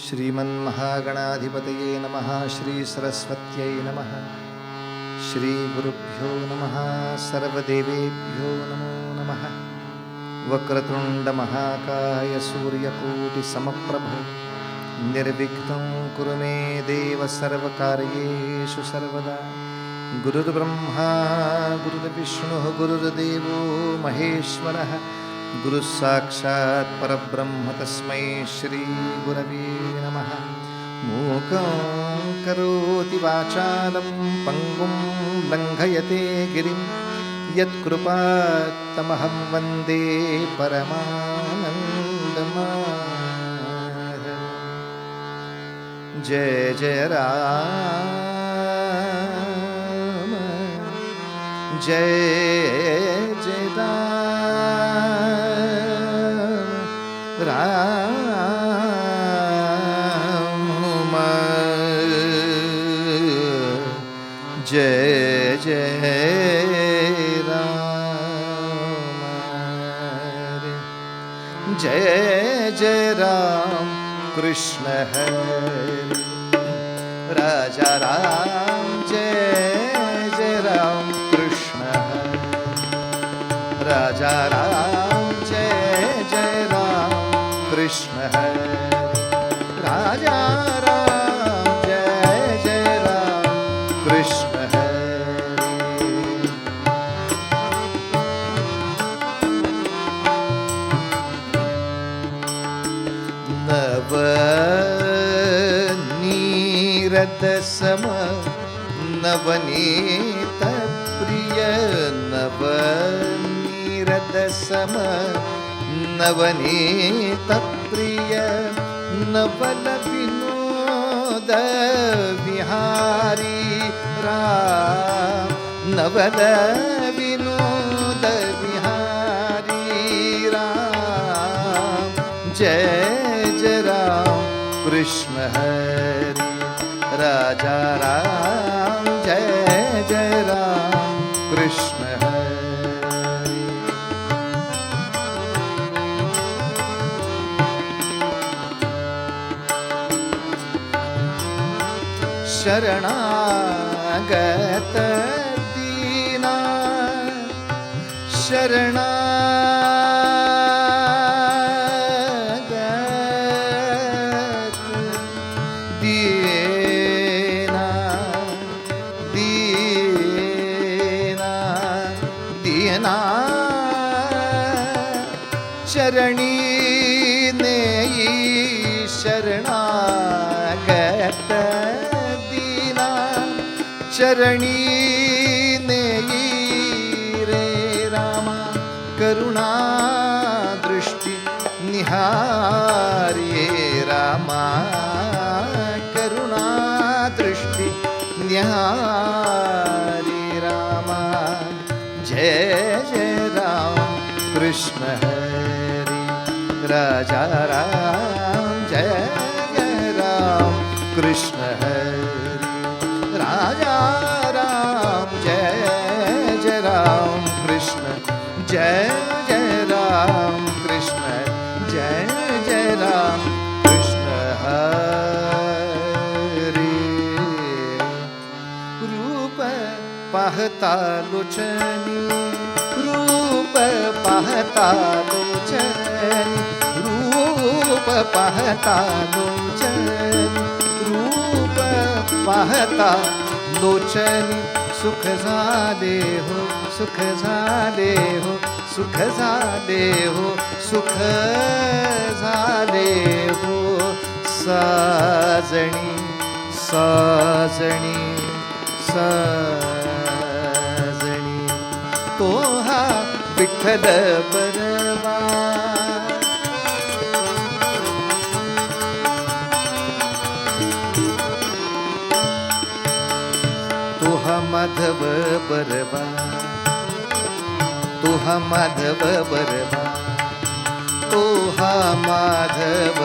श्रीमन्महागणाधिपतये नमः। श्री सरस्वत्यै नमः। श्री गुरुभ्यो नमः। सर्वदेवेभ्यो नमो नमः। वक्रतुंड महाकाय सूर्यकोटिसमप्रभ निर्विघ्नं कुरु मे देव सर्वकार्येषु सर्वदा। गुरुर्ब्रह्मा गुरुर्विष्णुः गुरुर्देवो महेश्वरः गुरुः साक्षात् परब्रह्म तस्मै श्री गुरवे नमः। मूकं करोति वाचालं पङ्गुं लङ्घयते गिरिं यत्कृपात्तमहं वन्दे परमानन्दमाधवं। जय जय राम जय जय राम जय जय राम जय जय राम कृष्ण हरि राजा राम जय जय राम कृष्ण हरि राजा राम जय जय राम कृष्ण हरि राजा राम जय जय राम कृष्ण नवनीरद सम नवनीत प्रिय नवनीरद सम नवनीत प्रिय नवल विनोद विहारी राम नवल विनोद विहारी राम जय जय राम कृष्ण हरि राजा राम जय जय राम कृष्ण हरि शरणागत दीना शरणागत दीना दीना दीना चरणी नेई शरणागत चरणी नेई रे रामा करुणा दृष्टि निहारी रामा करुणा दृष्टि निहारी रामा जय जय राम कृष्ण हरि राजा राम जय जय राम कृष्ण हरि राजा राम जय जय राम कृष्ण जय जय राम कृष्ण जय जय राम कृष्ण हरि रूप पाहता लोचनी रूप पाहता लोचनी रूप पाहता लोचनी रूप पाहता लोचनी सुख झाले हो सुख झाले हो सुख झाले हो सुख झाले हो साजणी साजणी साजणी तो हा विठ्ठल बरवा माधव बरवा तो हा माधव बरवा तो हा माधव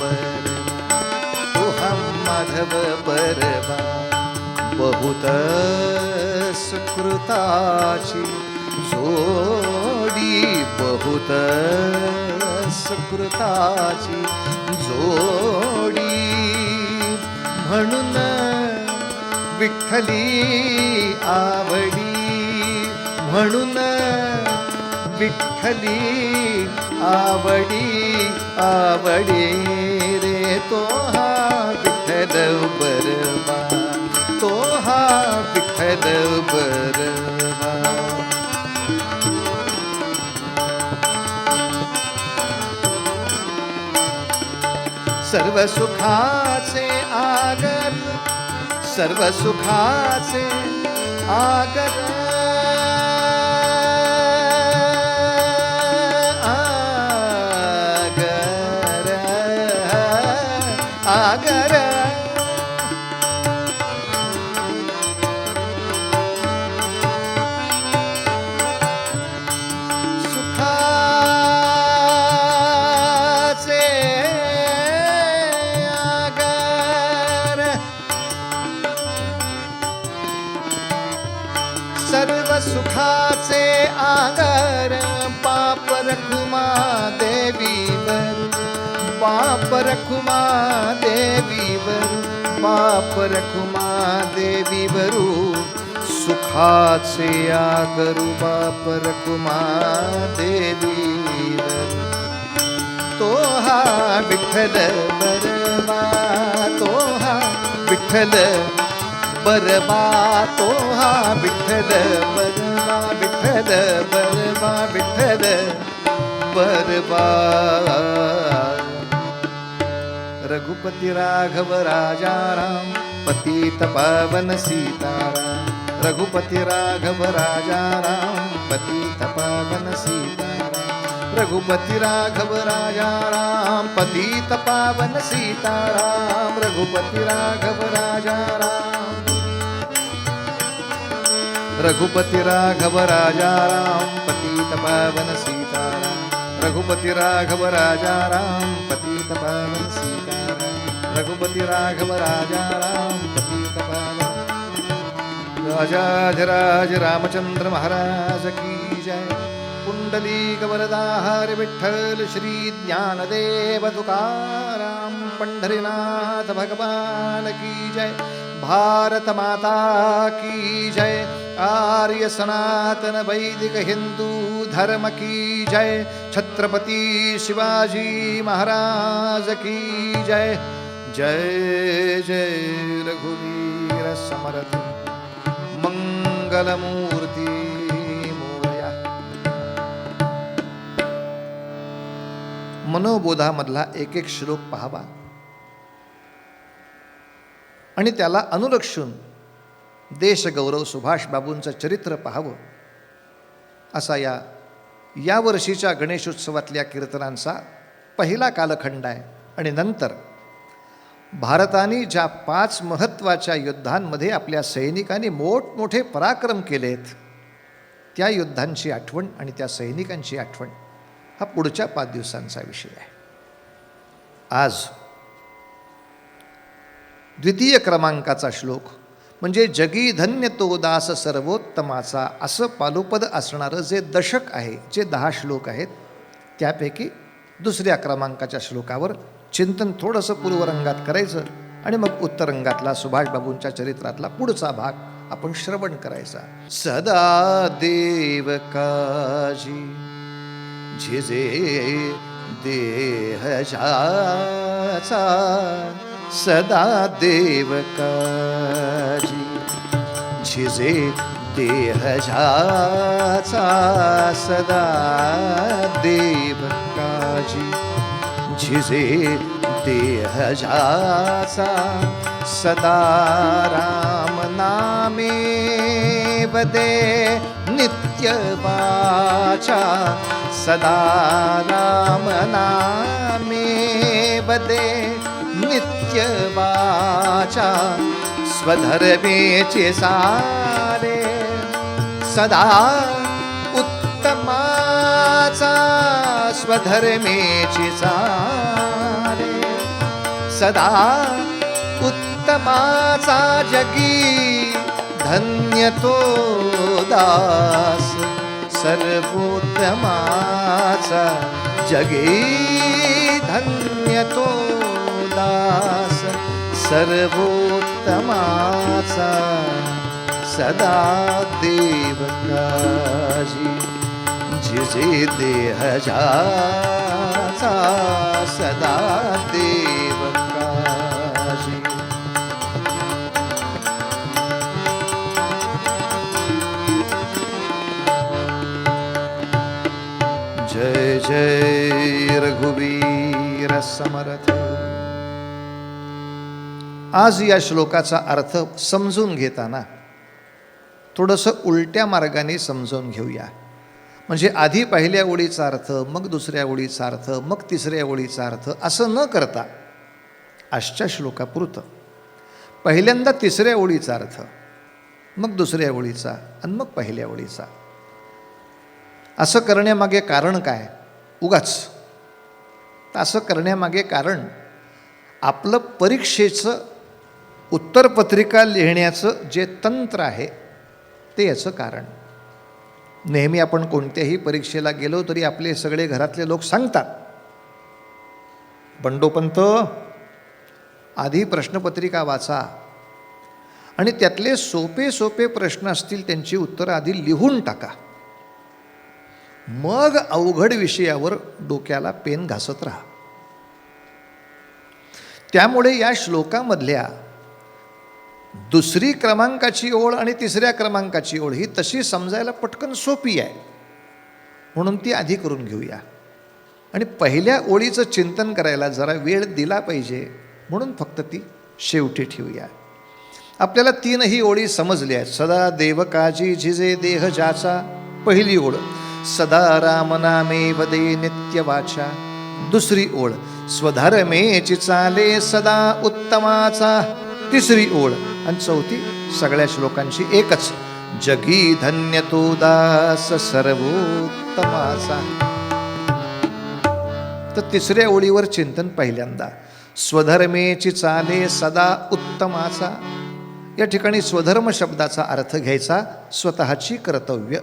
बरवा तो हा माधव बरवा बहुत सुकृताची जोडी बहुत सुकृताची जोडी म्हणून विठ्ठली आवडी, म्हणून विठ्ठली आवडी आवडी रे तो हा विठ्ठल बरवा, तो हा विठ्ठल बरवा. सर्व सुखाचे आगर, सर्व सुखाचे आगर, आगर आगर सुखाचे सर्व सुखाचे आगर, पाप रखुमा देवीवर, पाप रखुमा देवीवर, पाप रखुमा देवीवरू, सुखाचे आगरू पाप रखुमा देवीवर. तो हा विठ्ठल बरवा, तो हा विठ्ठल बरवा, तो हा विठ्ठल बरवा, विठ्ठल बरवा, विठ्ठल बरवा. रघुपती राघव राजाराम, पतित पावन सीताराम, रघुपती राघव राजाराम, पतित पावन सीताराम, रघुपती राघव राजाराम, पतित पावन सीताराम, रघुपती राघव राजाराम, रघुपती राघव राजाराम, पतित पावन सीताराम, रघुपती राघव राजाराम, पतित पावन सीताराम, रघुपती राघव राजाराम, पतित पावन. राजाधिराज रामचंद्र महाराज की जय. पुंडलीक वरदाहर विठ्ठल श्री ज्ञानदेव तुकाराम, पंढरीनाथ भगवान की जय. भारत माता की जय. आर्य सनातन वैदिक हिंदू धर्म की जय. छत्रपती शिवाजी महाराज की जय. जय जय रघुवीर समर्थ मंगलमूर्ती मोरया. मनोबोधामधला एक एक श्लोक पाहावा आणि त्याला अनुलक्षून देशगौरव सुभाषबाबूंचं चरित्र पाहावं असा या वर्षीच्या गणेशोत्सवातल्या कीर्तनांचा पहिला कालखंड आहे. आणि नंतर भारताने ज्या 5 महत्त्वाच्या युद्धांमध्ये आपल्या सैनिकांनी मोठमोठे पराक्रम केलेत त्या युद्धांची आठवण आणि त्या सैनिकांची आठवण हा पुढच्या 5 दिवसांचा विषय आहे. आज द्वितीय क्रमांकाचा श्लोक म्हणजे जगी धन्य तो दास सर्वोत्तमाचा असं पालोपद असणारं जे दशक आहे, जे 10 श्लोक आहेत, त्यापैकी दुसऱ्या क्रमांकाच्या श्लोकावर चिंतन थोडंसं पूर्वरंगात करायचं आणि मग उत्तरंगातला सुभाषबाबूंच्या चरित्रातला पुढचा भाग आपण श्रवण करायचा. सदा देव काजी झिजे देह जाचा, सदा देव काजी झिजे देह जाचा, सदा देव काजी झिजे देह जाचा, सदा राम नामे वदे नित्य वाचा, सदा राम नामे वदे नित्य वाचा, स्वधर्मेचे सारे सदा उत्तमाचा, स्वधर्मेचे सारे सदा उत्तमाचा, जगी धन्य तो दास सर्वोत्तमाचा, जगी धन्य तो दास सर्वोत्तमाचा सदा देव काजी जिजे देह जाचा सदा देव काजी. जय जय रघुवीर समर्थ. आज या श्लोकाचा अर्थ समजून घेताना थोडंसं उलट्या मार्गाने समजून घेऊया. म्हणजे आधी पहिल्या ओळीचा अर्थ, मग दुसऱ्या ओळीचा अर्थ, मग तिसऱ्या ओळीचा अर्थ, असं न करता आजच्या श्लोकापुरतं पहिल्यांदा तिसऱ्या ओळीचा अर्थ, मग दुसऱ्या ओळीचा आणि मग पहिल्या ओळीचा. असं करण्यामागे कारण काय? उगाच असं करण्यामागे कारण आपलं परीक्षेचं उत्तरपत्रिका लिहिण्याचं जे तंत्र आहे ते याचं कारण. नेहमी आपण कोणत्याही परीक्षेला गेलो तरी आपले सगळे घरातले लोक सांगतात, बंडोपंत आधी प्रश्नपत्रिका वाचा आणि त्यातले सोपे सोपे प्रश्न असतील त्यांची उत्तरं आधी लिहून टाका, मग अवघड विषयावर डोक्याला पेन घासत राहा. त्यामुळे या श्लोकामधल्या दुसरी क्रमांकाची ओळ आणि तिसऱ्या क्रमांकाची ओळ ही तशी समजायला पटकन सोपी आहे, म्हणून ती आधी करून घेऊया. आणि पहिल्या ओळीचं चिंतन करायला जरा वेळ दिला पाहिजे, म्हणून फक्त ती शेवटी ठेवूया. आपल्याला तीनही ओळी समजल्या आहेत. सदा देव काजी झिजे देह जाचा पहिली ओळ, सदा राम नामे वदे नित्य वाचा दुसरी ओळ, स्वधर्मेची चाले सदा उत्तमाचा तिसरी ओळ, आणि चौथी सगळ्या श्लोकांची एकच, जगी धन्य तो दास सर्वोत्तमाचा. तर तिसऱ्या ओळीवर चिंतन पहिल्यांदा, स्वधर्मेची चाले सदा उत्तमाचा. या ठिकाणी स्वधर्म शब्दाचा अर्थ घ्यायचा स्वतःची कर्तव्य.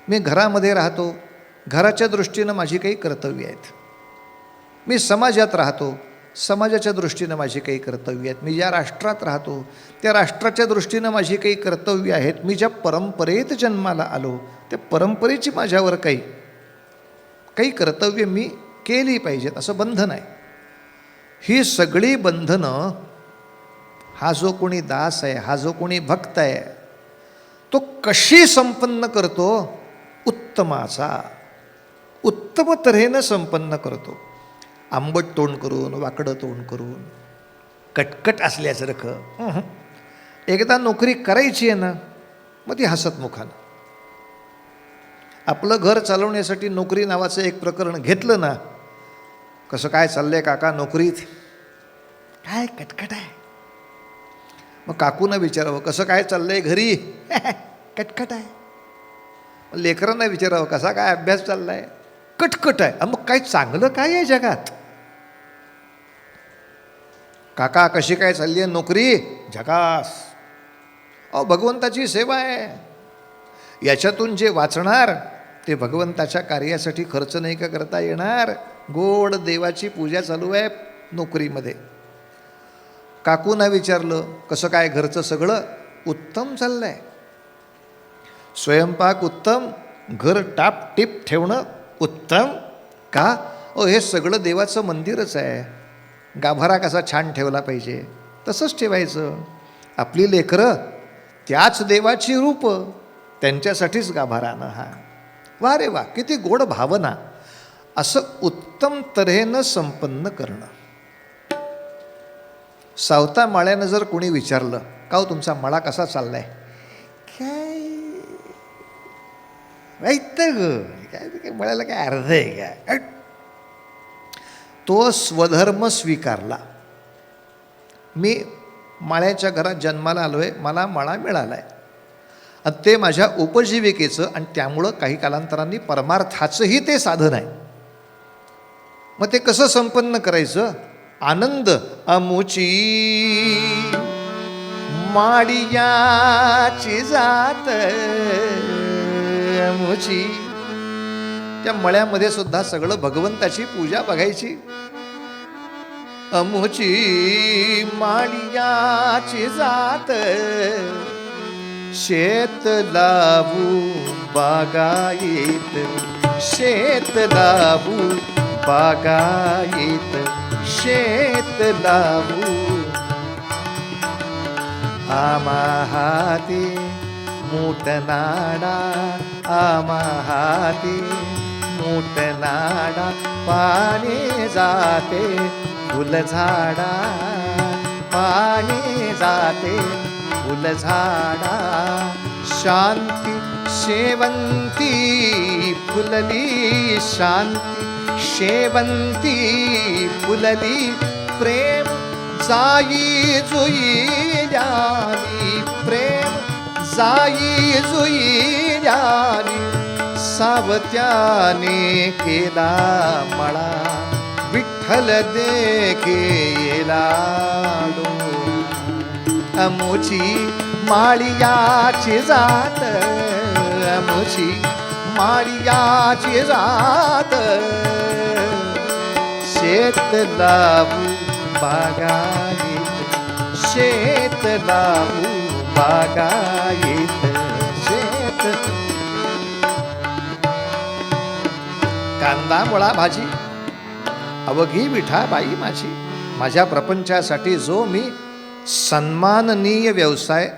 मी घरामध्ये राहतो, घराच्या दृष्टीनं माझी काही कर्तव्य आहेत. मी समाजात राहतो, समाजाच्या दृष्टीनं माझी काही कर्तव्य आहेत. मी ज्या राष्ट्रात राहतो त्या राष्ट्राच्या दृष्टीनं माझी काही कर्तव्य आहेत. मी ज्या परंपरेत जन्माला आलो त्या परंपरेची माझ्यावर काही कर्तव्य मी केली पाहिजेत, असं बंधन आहे. ही सगळी बंधनं हा जो कोणी दास आहे, हा जो कोणी भक्त आहे, तो कशी संपन्न करतो? उत्तमाचा, उत्तम तऱ्हेनं संपन्न करतो. आंबट तोंड करून, वाकडं तोंड करून, कटकट असल्यासारखं. एकदा नोकरी करायची आहे ना, मग ती हसतमुखानं. आपलं घर चालवण्यासाठी नोकरी नावाचं एक प्रकरण घेतलं ना, कसं काय चाललंय काका नोकरीत? काय कटकट आहे. मग काकूनं विचारावं कसं काय चाललंय घरी? कटकट आहे. लेकरांना विचारावं कसा काय अभ्यास चाललाय? कटकट आहे. मग काय चांगलं काय आहे जगात? काका कशी काय चालली आहे नोकरी? झकास. अहो भगवंताची सेवा आहे. याच्यातून जे वाचणार ते भगवंताच्या कार्यासाठी खर्च नाही का करता येणार? गोड देवाची पूजा चालू आहे नोकरीमध्ये. काकूंना विचारलं कसं काय घरचं? सगळं उत्तम चाललंय. स्वयंपाक उत्तम, घर टापटीप ठेवणं उत्तम. का? हे सगळं देवाचं मंदिरच आहे. गाभारा कसा छान ठेवला पाहिजे तसंच ठेवायचं. आपली लेकरं त्याच देवाची रूप, त्यांच्यासाठीच गाभारानं. हा वा रे वा, किती गोड भावना. असं उत्तम तऱ्हेनं संपन्न करणं. सावता माळ्यानं जर कोणी विचारलं का हो तुमचा मळा कसा चाललाय? काय माहित काय मळ्याला काय अर्थ आहे काय? तो स्वधर्म स्वीकारला. मी माळ्याच्या घरात जन्माला आलो आहे, मला मळा मिळाला आहे आणि ते माझ्या उपजीविकेचं आणि त्यामुळं काही कालांतरांनी परमार्थाचंही ते साधन आहे. मग ते कसं संपन्न करायचं? आनंद अमुची माडियाची जात अमुची. त्या मळ्यामध्ये सुद्धा सगळं भगवंताची पूजा बघायची. अमुची माळियाची जात, शेत लावू बागायत, शेत लावू बागायत, शेत लावू. आम्हा हाती मोठनाडा, आम्हा हाती मोठनाडा, पाणी जाते फुलझाडा, पाणी जाते फुलझाडा. शांती शेवंती फुलली, शांती शेवंती फुलली, प्रेम जाई जुईल्यानी, प्रेम जाई जुईल्यानी. सावत्याने केला मळा, विठ्ठल देखे लाडू. अमुची माळियाची जात, अमुची माळियाची जात, शेत लावू बागायत, शेत लावू बागायत, शेत. कांदा मुळा भाजी अवघी विठाबाई माझी. माझ्या प्रपंचासाठी जो मी सन्माननीय व्यवसाय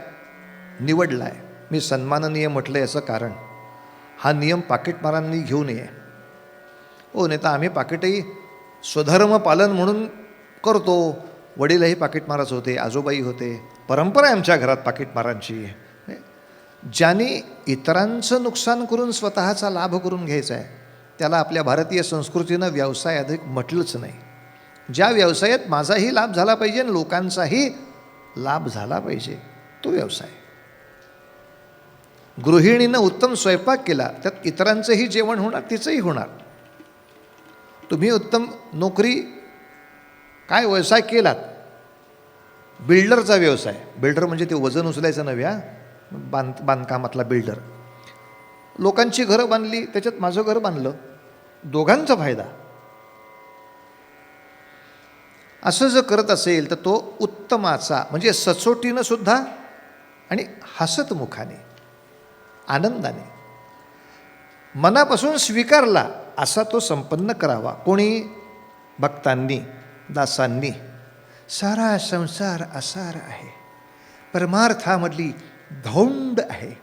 निवडलाय, मी सन्माननीय म्हटलं याचं कारण, हा नियम पाकिटमारांनी घेऊ नये हो. नाही तर आम्ही पाकिटही स्वधर्म पालन म्हणून करतो. वडीलही पाकिटमारच होते, आजोबाई होते, परंपरा आहे आमच्या घरात पाकिटमारांची. ज्यांनी इतरांचं नुकसान करून स्वतःचा लाभ करून घ्यायचा आहे, त्याला आपल्या भारतीय संस्कृतीनं व्यवसाय अधिक म्हटलंच नाही. ज्या व्यवसायात माझाही लाभ झाला पाहिजे आणि लोकांचाही लाभ झाला पाहिजे, तो व्यवसाय. गृहिणीनं उत्तम स्वयंपाक केला, त्यात इतरांचंही जेवण होणार, तिचंही होणार. तुम्ही उत्तम नोकरी काय व्यवसाय केलात, बिल्डरचा व्यवसाय, बिल्डर म्हणजे ते वजन उचलायचं नव्हे, बांधकामातला बिल्डर. लोकांची घरं बांधली, त्याच्यात माझं घर बांधलं, दोघांचा फायदा. असं जर करत असेल तर तो उत्तमाचा, म्हणजे सचोटीनं सुद्धा आणि हसतमुखाने आनंदाने मनापासून स्वीकारला असा तो संपन्न करावा. कोणी? भक्तांनी, दासांनी. सारा संसार असार आहे, परमार्थामधली धौंड आहे.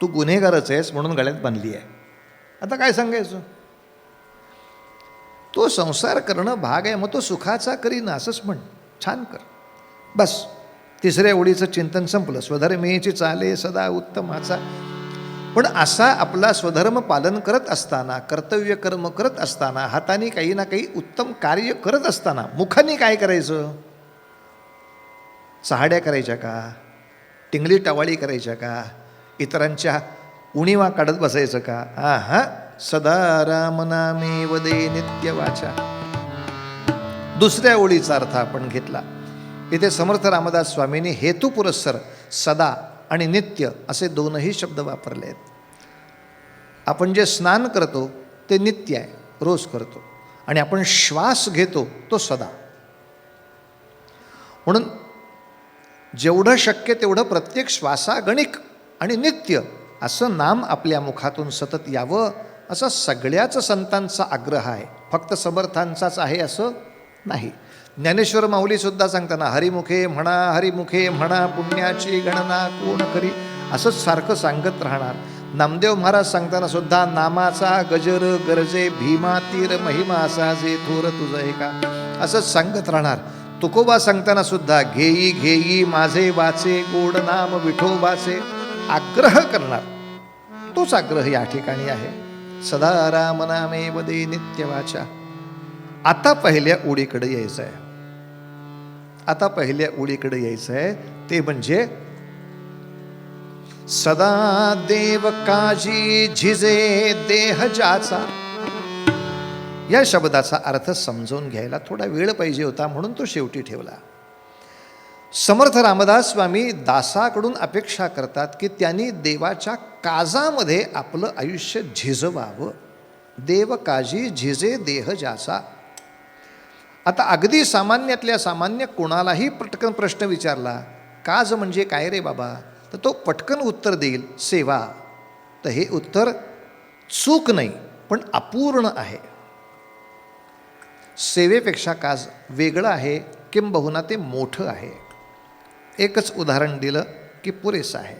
तू गुन्हेगारच आहेस म्हणून गळ्यात बांधली आहे. आता काय सांगायचं? तो संसार करणं भाग आहे, मग तो सुखाचा करीन असंच म्हण, छान कर बस. तिसऱ्या ओळीचं चिंतन संपलं. स्वधर्मेची चाले सदा उत्तमाचा. पण असा आपला स्वधर्म पालन करत असताना, कर्तव्य कर्म करत असताना, हाताने काही ना काही उत्तम कार्य करत असताना, मुखाने काय करायचं? चहाड्या करायच्या का? टिंगली टवाळी करायच्या का? इतरांच्या उणीवा काढत बसायचं का? हा, सदा राम नामे वदे नित्य वाचा. दुसऱ्या ओळीचा अर्थ आपण घेतला. इथे समर्थ रामदास स्वामींनी हेतू पुरस्सर सदा आणि नित्य असे दोनही शब्द वापरले आहेत. आपण जे स्नान करतो ते नित्य आहे, रोज करतो, आणि आपण श्वास घेतो तो सदा. म्हणून जेवढं शक्य तेवढं प्रत्येक श्वासागणिक आणि नित्य असं नाम आपल्या मुखातून सतत यावं, असा सगळ्याच संतांचा आग्रह आहे, फक्त समर्थांचाच आहे असं नाही. ज्ञानेश्वर माऊलीसुद्धा सांगताना हरिमुखे म्हणा, हरिमुखे म्हणा, पुण्याची गणना कोण करी, असंच सारखं सांगत राहणार. नामदेव महाराज सांगताना सुद्धा नामाचा गजर गरजे, भीमा तीर महिमा असा जे थोर तुझं आहे का, असंच सांगत राहणार. तुकोबा सांगताना सुद्धा घेई घेई माझे वाचे, गोड नाम विठोबाचे, आग्रह करणार. तोच आग्रह या ठिकाणी आहे. सदा राम नामे वदे नित्य वाचा. आता पहिल्या ओळीकडे यायचं आहे. आता पहिल्या ओळीकडे यायचं आहे, ते म्हणजे सदा देव काजी झिजे देह जाचा. या शब्दाचा अर्थ समजून घ्यायला थोडा वेळ पाहिजे होता, म्हणून तो शेवटी ठेवला. समर्थ रामदास स्वामी दासाकडून अपेक्षा करतात की त्यांनी देवाच्या काजामध्ये आपलं आयुष्य झिजवावं. देव काजी झिजे देह जाचा. आता अगदी सामान्यातल्या सामान्य कोणालाही पटकन प्रश्न विचारला, काज म्हणजे काय रे बाबा, तर तो पटकन उत्तर देईल सेवा. तर हे उत्तर चूक नाही, पण अपूर्ण आहे. सेवेपेक्षा काज वेगळं आहे, किंबहुना ते मोठं आहे. एकच उदाहरण दिलं की पुरेसं आहे.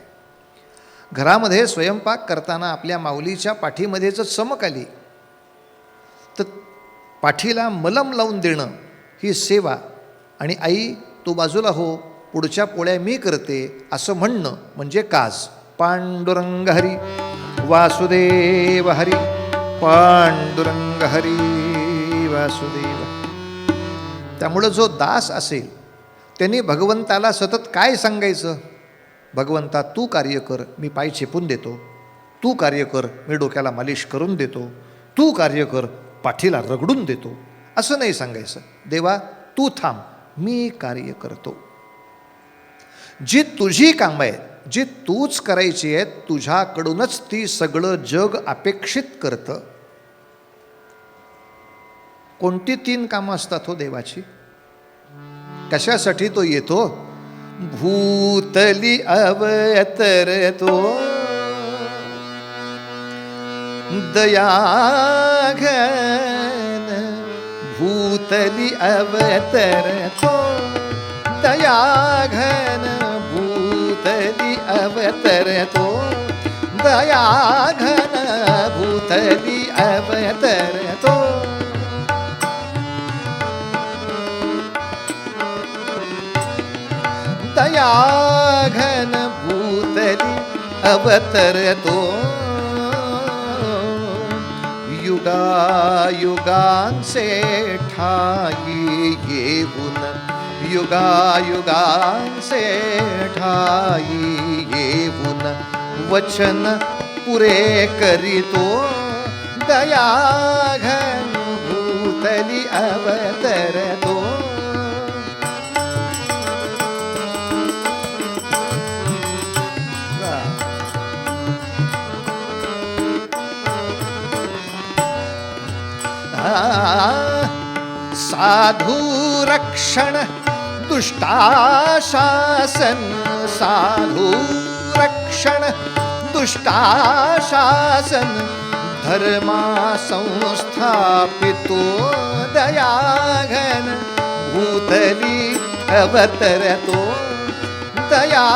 घरामध्ये स्वयंपाक करताना आपल्या माऊलीच्या पाठीमध्ये जर चमक आली तर पाठीला मलम लावून देणं ही सेवा, आणि आई तू बाजूला हो, पुढच्या पोळ्या मी करते असं म्हणणं म्हणजे काज. पांडुरंग हरी वासुदेव हरी, पांडुरंग हरी वासुदेव. त्यामुळं जो दास असेल त्यांनी भगवंताला सतत काय सांगायचं? भगवंता तू कार्य कर, मी पाय चेपून देतो. तू कार्य कर, मी डोक्याला मालिश करून देतो. तू कार्य कर, पाठीला रगडून देतो. असं नाही सांगायचं. देवा तू थांब, मी कार्य करतो. जी तुझी कामं आहेत, जी तूच करायची आहेत, तुझ्याकडूनच ती सगळं जग अपेक्षित करतं. कोणती 3 कामं असतात हो देवाची? कशासाठी तो येतो? भूतली अवतरतो, दया घन भूतली अवतरतो, दया घन भूतली अवतरतो, दया घन भूतली अवतरतो. दया घन भूतली अवतरतो, युगायुगांचे ठाई येऊन, युगायुगांचे ठाई येऊन वचन पुरे करीतो. दया घन भूतली अवतरतो. साधू रक्षण दुष्टाशासन, साधू रक्षण दुष्टाशासन, धर्मा संस्थापितो. दया घन भूतली अवतरतो, दया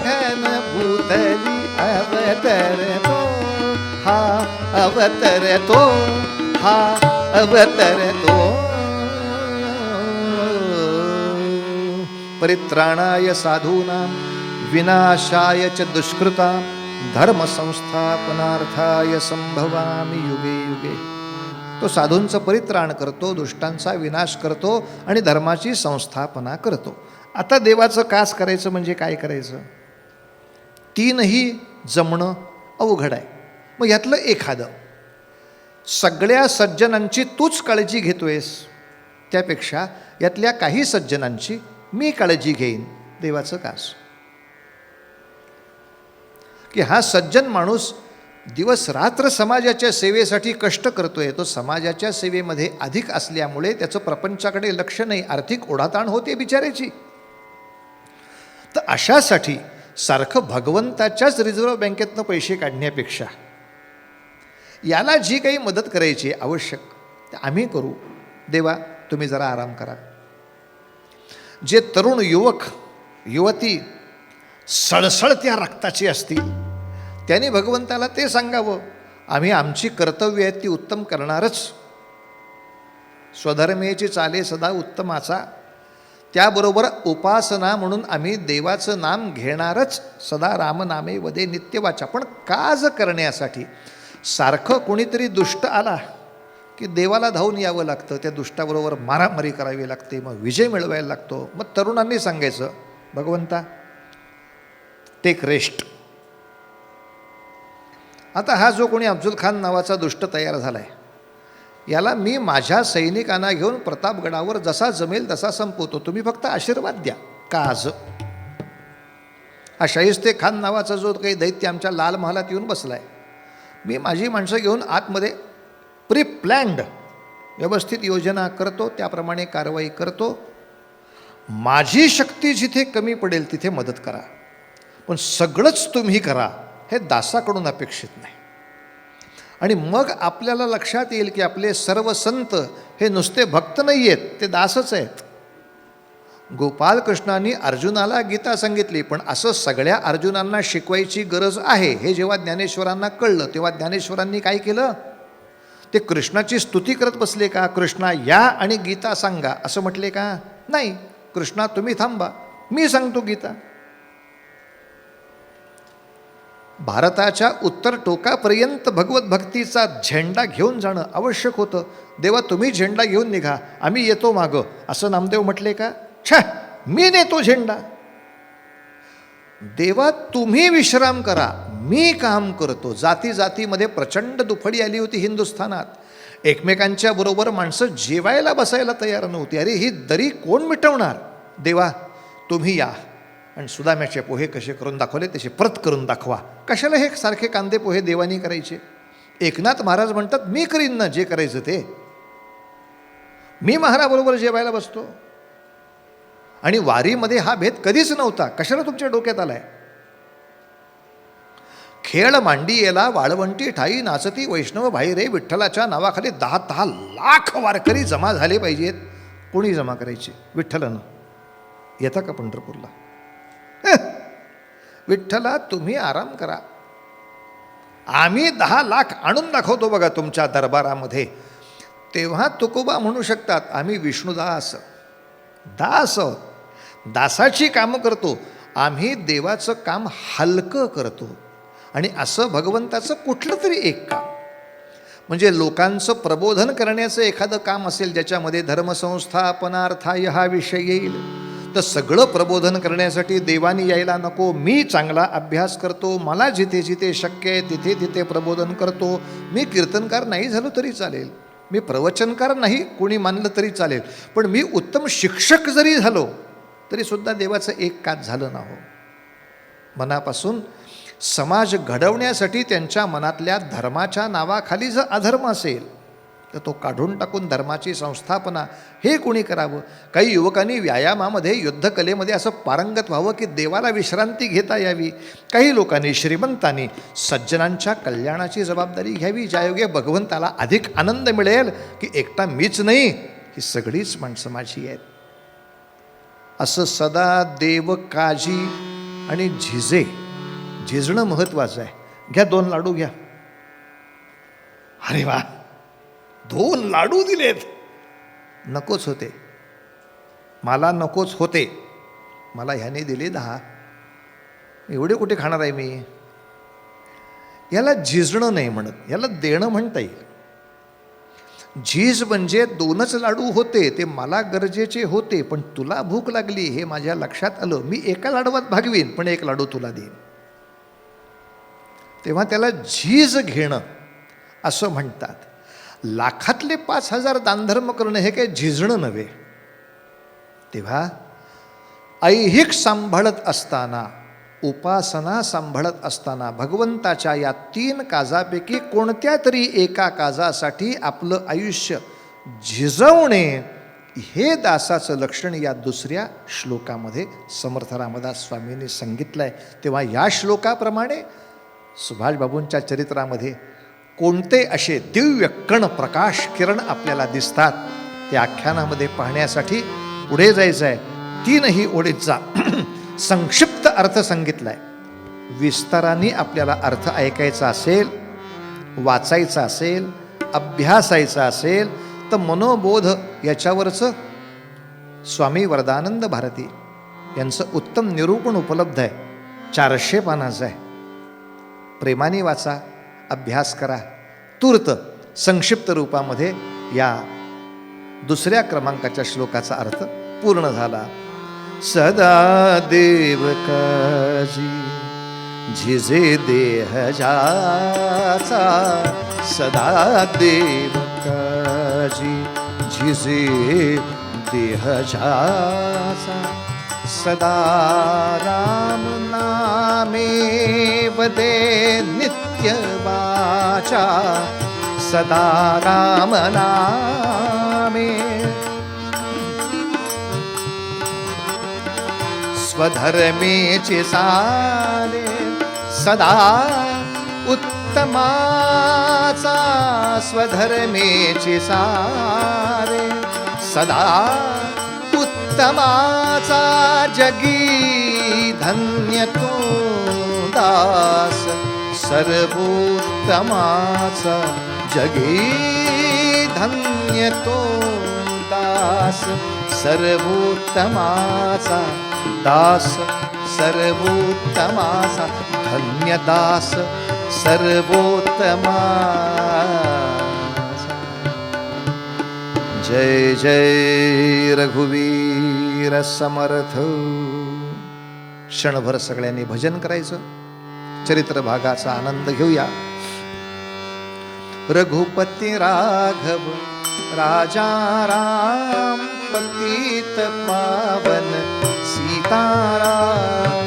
घन भूतली अवतरतो. हा अवतरतो, हा अवतरतो. परित्राणाय साधूनां विनाशाय च दुष्कृतां, धर्म संस्थापनार्थाय संभवामि युगे युगे. तो साधूंचं परित्राण करतो, दुष्टांचा विनाश करतो आणि धर्माची संस्थापना करतो. आता देवाचं कास करायचं म्हणजे काय करायचं? 3ही जमणं अवघड आहे. मग यातलं एखादं, सगळ्या सज्जनांची तूच काळजी घेतोयस, त्यापेक्षा यातल्या काही सज्जनांची मी काळजी घेईन. देवाचं कास. की हा सज्जन माणूस दिवस रात्र समाजाच्या सेवेसाठी कष्ट करतोय, तो समाजाच्या सेवेमध्ये अधिक असल्यामुळे त्याचं प्रपंचाकडे लक्ष नाही, आर्थिक ओढाताण होते बिचाऱ्याची. तर अशासाठी सारखं भगवंताच्याच रिझर्व्ह बँकेतनं पैसे काढण्यापेक्षा याला जी काही मदत करायची आवश्यक ते आम्ही करू. देवा तुम्ही जरा आराम करा. जे तरुण युवक युवती सळसळत्या रक्ताची असतील त्यांनी भगवंताला ते सांगावं, आम्ही आमची कर्तव्य आहेत ती उत्तम करणारच. स्वधर्मेची चाले सदा उत्तमाचा, त्याबरोबर उपासना म्हणून आम्ही देवाचं नाम घेणारच. सदा रामनामे वदे नित्यवाचा. पण काज करण्यासाठी सारखं कोणीतरी दुष्ट आला की देवाला धावून यावं लागतं, त्या दुष्टाबरोबर मारामारी करावी लागते, मग विजय मिळवायला लागतो. मग तरुणांनी सांगायचं, भगवंता टेक रेस्ट. आता हा जो कोणी अफजल खान नावाचा दुष्ट तयार झाला आहे, याला मी माझ्या सैनिकांना घेऊन प्रतापगडावर जसा जमेल तसा संपवतो, तुम्ही फक्त आशीर्वाद द्या. काज. हा शाहिस्ते खान नावाचा जो काही दैत्य आमच्या लाल महालात येऊन बसला आहे, मी माझी माणसं घेऊन आतमध्ये प्री प्लॅन्ड व्यवस्थित योजना करतो, त्याप्रमाणे कारवाई करतो. माझी शक्ती जिथे कमी पडेल तिथे मदत करा, पण सगळंच तुम्ही करा हे दासाकडून अपेक्षित नाही. आणि मग आपल्याला लक्षात येईल की आपले सर्व संत हे नुसते भक्त नाही आहेत, ते दासच आहेत. गोपालकृष्णांनी अर्जुनाला गीता सांगितली, पण असं सगळ्या अर्जुनांना शिकवायची गरज आहे हे जेव्हा ज्ञानेश्वरांना कळलं, तेव्हा ज्ञानेश्वरांनी काय केलं? ते कृष्णाची स्तुती करत बसले का? कृष्णा या आणि गीता सांगा असं म्हटले का? नाही. कृष्णा तुम्ही थांबा, मी सांगतो गीता. भारताच्या उत्तर टोकापर्यंत भगवत भक्तीचा झेंडा घेऊन जाणं आवश्यक होतं. देवा तुम्ही झेंडा घेऊन निघा, आम्ही येतो मागं, असं नामदेव म्हटले का? छा, मी नेतो झेंडा. देवा तुम्ही विश्राम करा, मी काम करतो. जाती जातीमध्ये प्रचंड दुफडी आली होती हिंदुस्थानात. एकमेकांच्या बरोबर माणसं जेवायला बसायला तयार नव्हती. अरे ही दरी कोण मिटवणार? देवा तुम्ही या. आणि सुदाम्याचे पोहे कसे करून दाखवले तसे परत करून दाखवा. कशाला हे सारखे कांदे पोहे देवानी करायचे? एकनाथ महाराज म्हणतात मी करीन ना जे करायचं ते, मी महाराबरोबर जेवायला बसतो. आणि वारीमध्ये हा भेद कधीच नव्हता. कशाला तुमच्या डोक्यात आलाय? खेळ मांडियेला वाळवंटी ठाई नाचती वैष्णव भाई रे, विठ्ठलाच्या नावाखाली 10 लाख वारकरी जमा झाले पाहिजेत. कोणी जमा करायचे? विठ्ठलानं. येता का पंढरपूरला? विठ्ठला तुम्ही आराम करा, आम्ही 10 लाख आणून दाखवतो बघा तुमच्या दरबारामध्ये. तेव्हा तुकोबा म्हणू शकतात आम्ही विष्णुदास दास, दासाची कामं करतो. आम्ही देवाचं काम हलकं करतो. आणि असं भगवंताचं कुठलं तरी एक काम, म्हणजे लोकांचं प्रबोधन करण्याचं एखादं काम असेल ज्याच्यामध्ये धर्मसंस्थापनार्थाय हा विषय येईल, तर सगळं प्रबोधन करण्यासाठी देवानी यायला नको. मी चांगला अभ्यास करतो, मला जिथे जिथे शक्य आहे तिथे तिथे प्रबोधन करतो. मी कीर्तनकार नाही झालो तरी चालेल, मी प्रवचनकार नाही कोणी मानलं तरी चालेल, पण मी उत्तम शिक्षक जरी झालो तरीसुद्धा देवाचं एक काज झालं ना हो. मनापासून समाज घडवण्यासाठी त्यांच्या मनातल्या धर्माच्या नावाखाली जर अधर्म असेल तर तो काढून टाकून धर्माची संस्थापना हे कोणी करावं? काही युवकांनी व्यायामामध्ये युद्धकलेमध्ये असं पारंगत व्हावं की देवाला विश्रांती घेता यावी. काही लोकांनी श्रीमंतांनी सज्जनांच्या कल्याणाची जबाबदारी घ्यावी, ज्यायोगे भगवंताला अधिक आनंद मिळेल की एकटा मीच नाही, ही सगळीच माणसं माझी आहेत. असं सदा देव काजी आणि झिजे, झिजणं महत्त्वाचं आहे. घ्या 2 लाडू घ्या. अरे वा, 2 लाडू दिलेत. नकोच होते, मला नकोच होते, मला ह्याने दिले 10. एवढे कुठे खाणार आहे मी? याला झिजणं नाही म्हणत, याला देणं म्हणता येईल. झीज म्हणजे 2च लाडू होते, ते मला गरजेचे होते, पण तुला भूक लागली हे माझ्या लक्षात आलं, मी एका लाडवात भागवीन पण 1 लाडू तुला देईन. तेव्हा त्याला झीज घेणं असं म्हणतात. लाखातले 5,000 दानधर्म करणं हे काही झिजणं नव्हे. तेव्हा ऐहिक सांभाळत असताना, उपासना सांभाळत असताना भगवंताच्या या 3 काजापैकी कोणत्या तरी एका काजासाठी आपलं आयुष्य झिजवणे हे दासाचं लक्षण या 2ऱ्या श्लोकामध्ये समर्थ रामदास स्वामींनी सांगितलं आहे. तेव्हा या श्लोकाप्रमाणे सुभाषबाबूंच्या चरित्रामध्ये कोणते असे दिव्य कण प्रकाश किरण आपल्याला दिसतात ते आख्यानामध्ये पाहण्यासाठी पुढे जायचं आहे. 3ही ओळीचा संक्षिप्त अर्थ सांगितला आहे. विस्ताराने आपल्याला अर्थ ऐकायचा असेल, वाचायचा असेल, अभ्यासायचा असेल तर मनोबोध याच्यावरचं स्वामी वरदानंद भारती यांचं उत्तम निरूपण उपलब्ध आहे. 400 पानाचं आहे. प्रेमाने वाचा, अभ्यास करा. तूर्त संक्षिप्त रूपामध्ये या 2ऱ्या क्रमांकाच्या श्लोकाचा अर्थ पूर्ण झाला. सदा देव काजी झिजे देह जाचा, सदा देव काजी झिजे देह जाचा, सदा राम नामे वदे नित्य वाचा, सदा राम नामे स्वधर्मेचे चाले सदा उत्तमाचा स्वधर्मेचे सारे सदा उत्तमाचा जगी धन्य तो दास सर्वोत्तमाचा जगी धन्य तो दास सर्वोत्तमाचा दास सर्वोत्तमाचा धन्य दास सर्वोत्तमा. जय जय रघुवीर समर्थ. क्षणभर सगळ्यांनी भजन करायचं, चरित्र भागाचा आनंद घेऊया. रघुपती राघव राजा राम पतित पावन सीताराम.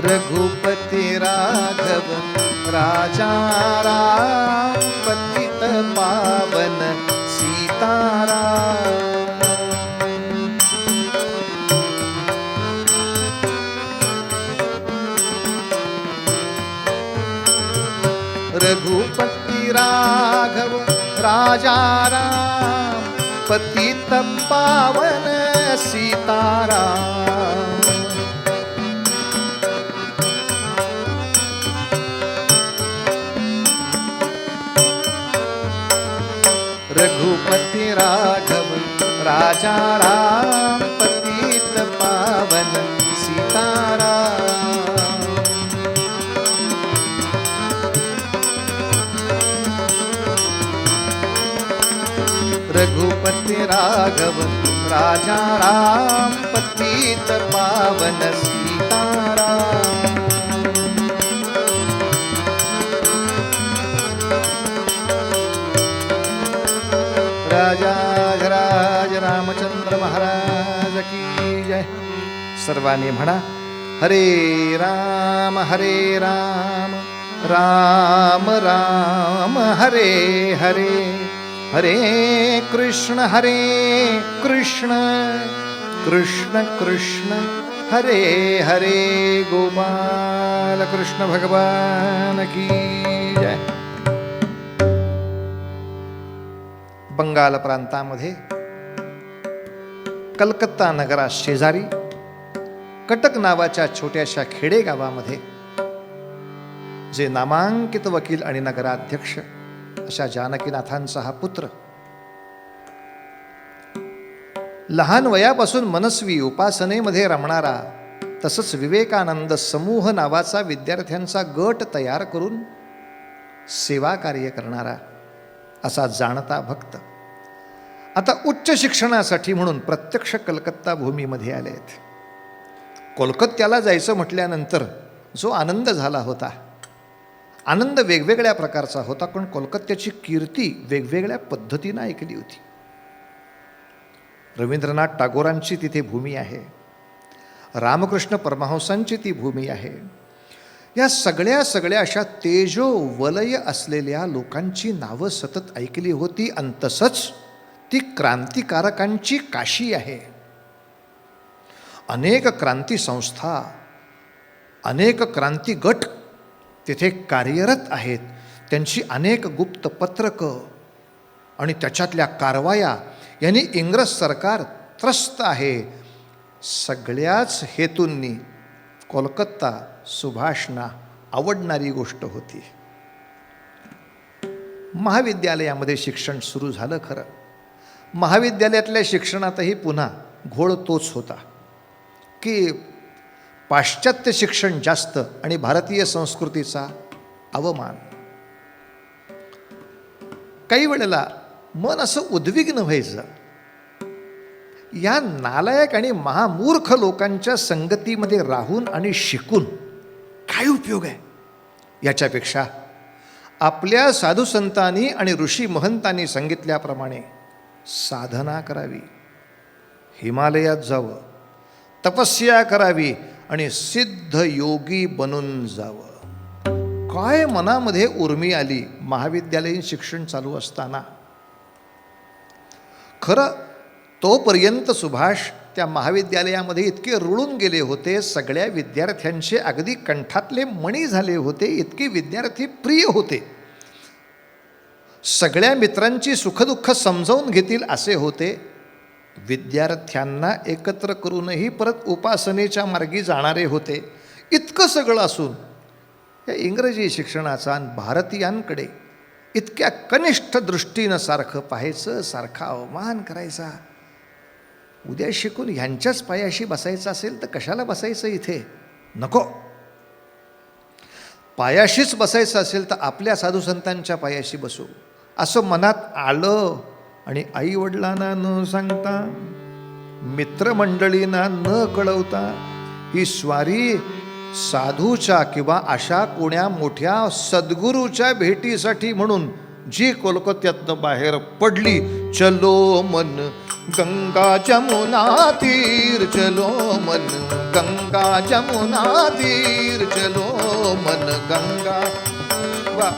रघुपति राघव राजा राम पतित पावन सीताराम. रघुपति राघव राजा राम पतित पावन सीताराम. रघुपति राघव राजा राम पतित पावन सीताराम. रघुपति राघव राजा राम पतित पावन सीताराम. राज रामचंद्र महाराज की जय. सर्वांनी म्हणा हरे राम राम राम हरे हरे हरे कृष्ण कृष्ण कृष्ण हरे हरे. गोपाल कृष्ण भगवान की जय. बंगाल प्रांतामध्ये कलकत्ता नगरा शेजारी कटक नावाच्या छोट्याशा खेडेगावामध्ये जे नामांकित वकील आणि नगराध्यक्ष अशा जानकीनाथांचा हा पुत्र लहान वयापासून मनस्वी उपासनेमध्ये रमणारा, तसंच विवेकानंद समूह नावाचा विद्यार्थ्यांचा गट तयार करून सेवा कार्य करणारा असा जाणता भक्त आता उच्च शिक्षणासाठी म्हणून प्रत्यक्ष कलकत्ता भूमीमध्ये आले आहेत. कोलकात्याला जायचं म्हटल्यानंतर जो आनंद झाला होता, आनंद वेगवेगळ्या प्रकारचा होता, पण कोलकात्याची कीर्ती वेगवेगळ्या पद्धतीनं ऐकली होती. रवींद्रनाथ टागोरांची तिथे भूमी आहे, रामकृष्ण परमहंसांची ती भूमी आहे. या सगळ्या अशा तेजो वलय असलेल्या लोकांची नावं सतत ऐकली होती. आणि तसंच ती क्रांतिकारकांची काशी आहे. अनेक क्रांती संस्था, अनेक क्रांती गट तिथे कार्यरत आहेत. त्यांची अनेक गुप्त पत्रकं आणि त्याच्यातल्या कारवाया यांनी इंग्रज सरकार त्रस्त आहे. सगळ्याच हेतूंनी कोलकाता सुभाषना आवडणारी गोष्ट होती. महाविद्यालयामध्ये शिक्षण सुरू झालं खरं. महाविद्यालयातल्या शिक्षणातही पुन्हा घोळ तोच होता की पाश्चात्य शिक्षण जास्त आणि भारतीय संस्कृतीचा अवमान. काही वेळेला मन असं उद्विग्न व्हायचं, या नालायक आणि महामूर्ख लोकांच्या संगतीमध्ये राहून आणि शिकून काय उपयोग आहे. याच्यापेक्षा आपल्या साधुसंतांनी आणि ऋषी महंतांनी सांगितल्याप्रमाणे साधना करावी, हिमालयात जावं, तपस्या करावी आणि सिद्ध योगी बनून जावं. काय मनामध्ये उर्मी आली महाविद्यालयीन शिक्षण चालू असताना. खरं तोपर्यंत सुभाष त्या महाविद्यालयामध्ये इतके रुळून गेले होते, सगळ्या विद्यार्थ्यांचे अगदी कंठातले मणी झाले होते, इतके विद्यार्थी प्रिय होते, सगळ्या मित्रांची सुखदुःख समजावून घेतील असे होते. विद्यार्थ्यांना एकत्र करूनही परत उपासनेच्या मार्गी जाणारे होते. इतकं सगळं असून या इंग्रजी शिक्षणाचा आणि भारतीयांकडे इतक्या कनिष्ठ दृष्टीनं सारखं पाहायचं, सारखा अवमान करायचा. उद्या शिकून ह्यांच्याच पायाशी बसायचं असेल तर कशाला बसायचं इथे? नको. पायाशीच बसायचं असेल तर आपल्या साधुसंतांच्या पायाशी बसू असं मनात आलं. आणि आईवडिलांना न सांगता, मित्रमंडळींना न कळवता ही स्वारी साधूच्या किंवा अशा कोण्या मोठ्या सद्गुरूच्या भेटीसाठी म्हणून जी कोलकात्यातनं बाहेर पडली. चलो मन गंगा जमुना तीर, चलो मन गंगा जमुना तीर, चलो मन गंगा वा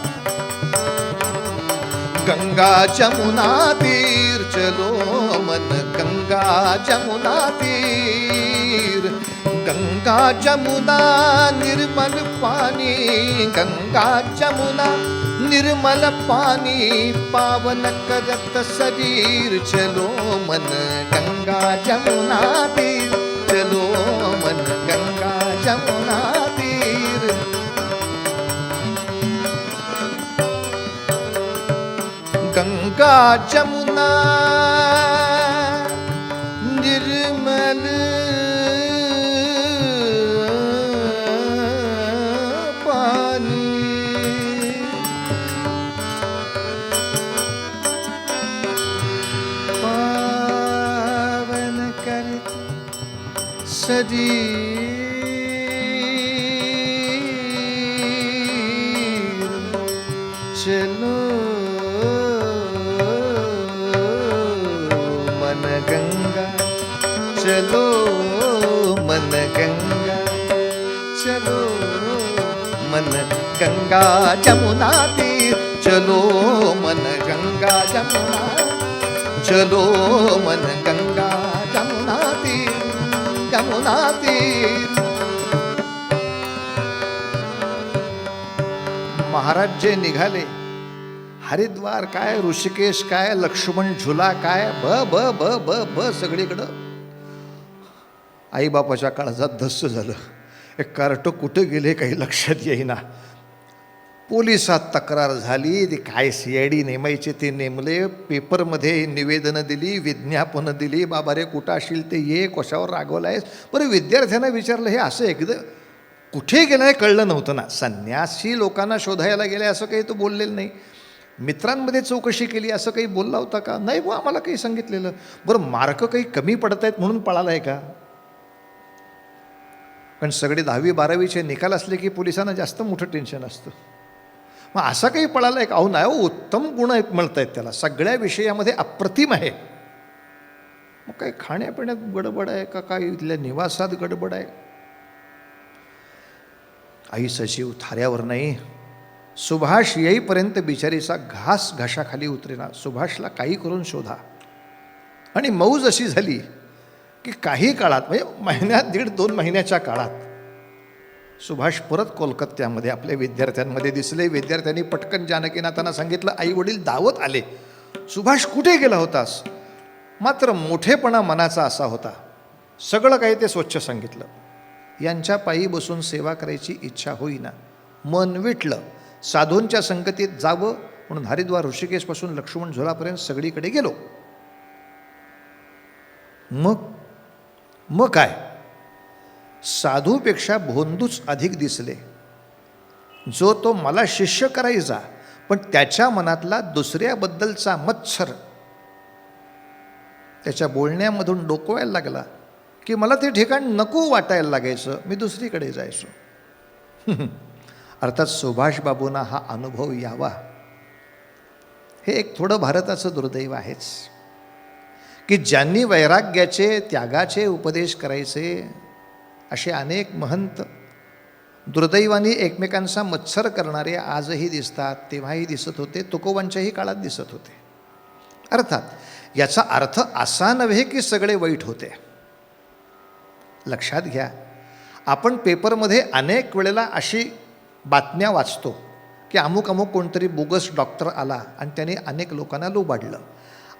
गंगा जमुना तीर, चलो मन गंगा जमुना तीर. गंगा जमुना निर्मल पानी, गंगा जमुना निर्मल पानी पावन करत शरीर. चलो मन गंगा जमुना तीर, चलो मन गंगा जमुना तीर. गंगा जमुना निर्मल पानी पावन करत शरीर. चलो गंगा, चलो मन गंगा, चलो मन गंगा जमुना तीर. चलो मन गंगा जमुना, चलो मन गंगा जमुना तीर, जमुना तीर. महाराज जे निघाले, हरिद्वार काय, ऋषिकेश काय, लक्ष्मण झुला काय, ब ब ब ब ब सगळीकडं. आईबापाच्या काळात धस्स झालं. एक कार्ट कुठं गेले काही लक्षात येईना. पोलिसात तक्रार झाली, ती काय CID नेमायचे ते नेमले, पेपरमध्ये निवेदनं दिली, विज्ञापनं दिली, बाबा रे कुठं असशील ते ये, कशावर रागवला आहेस. बरं विद्यार्थ्यांना विचारलं, हे असं एकदा कुठे गेलं आहे कळलं नव्हतं ना. संन्यासी लोकांना शोधायला गेले असं काही तो बोललेलं नाही. मित्रांमध्ये चौकशी केली असं काही बोलला होता का? नाही बुवा, आम्हाला काही सांगितलेलं. बरं मार्क काही कमी पडत आहेत म्हणून पळाला आहे का? कारण सगळे 10वी 12वीचे निकाल असले की पोलिसांना जास्त मोठं टेन्शन असतं. मग असा काही पळाला आहे का? अहो नाही, उत्तम गुण मिळत आहेत त्याला, सगळ्या विषयामध्ये अप्रतिम आहे. मग काय खाण्यापिण्यात गडबड आहे का? काय इथल्या निवासात गडबड आहे? आई सचिव थाऱ्यावर नाही. सुभाष येईपर्यंत बिचारीचा घास घशाखाली उतरेना. सुभाषला काही करून शोधा. आणि मौज अशी झाली की काही काळात, म्हणजे महिन्यात 1.5-2 महिन्याच्या काळात सुभाष परत कोलकात्यामध्ये आपल्या विद्यार्थ्यांमध्ये दिसले. विद्यार्थ्यांनी पटकन जानकीनाथांना सांगितलं, आई वडील दावत आले. सुभाष कुठे गेला होतास? मात्र मोठेपणा मनाचा असा होता, सगळं काही ते स्वच्छ सांगितलं. यांच्या पायी बसून सेवा करायची इच्छा होईना. मन विटलं. साधूंच्या संगतीत जावं म्हणून हरिद्वार ऋषिकेशपासून लक्ष्मण झुलापर्यंत सगळीकडे गेलो. मग काय, साधूपेक्षा भोंदूच अधिक दिसले. जो तो मला शिष्य करायचा, पण त्याच्या मनातला दुसऱ्याबद्दलचा मत्सर त्याच्या बोलण्यामधून डोकवायला लागला की मला ते ठिकाण नको वाटायला लागायचं, मी दुसरीकडे जायचो. अर्थात सुभाषबाबूंना हा अनुभव यावा, हे एक थोडं भारताचं दुर्दैव आहेच की ज्यांनी वैराग्याचे त्यागाचे उपदेश करायचे असे अनेक महंत दुर्दैवाने एकमेकांचा मत्सर करणारे आजही दिसतात, तेव्हाही दिसत होते, तुकोबांच्याही काळात दिसत होते. अर्थात याचा अर्थ असा नव्हे की सगळे वाईट होते. लक्षात घ्या, आपण पेपरमध्ये अनेक वेळेला अशी बातम्या वाचतो की अमुक अमुक कोणतरी बोगस डॉक्टर आला आणि त्याने अनेक लोकांना लुबाडलं.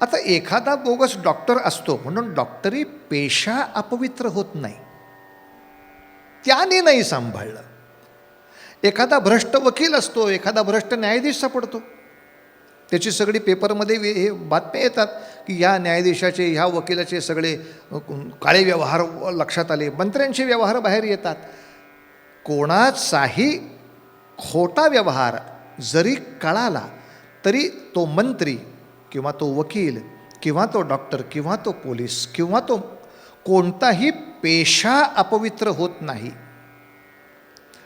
आता एखादा बोगस डॉक्टर असतो म्हणून डॉक्टरी पेशा अपवित्र होत नाही, त्याने नाही सांभाळलं. एखादा भ्रष्ट वकील असतो, एखादा भ्रष्ट न्यायाधीश सापडतो, त्याची सगळी पेपरमध्ये हे बातम्या येतात की ह्या न्यायाधीशाचे, ह्या वकिलाचे सगळे काळे व्यवहार लक्षात आले, मंत्र्यांचे व्यवहार बाहेर येतात. कोणाचाही खोटा व्यवहार जरी कळाला तरी तो मंत्री किंवा तो वकील किंवा तो डॉक्टर किंवा तो पोलीस किंवा तो कोणताही पेशा अपवित्र होत नाही.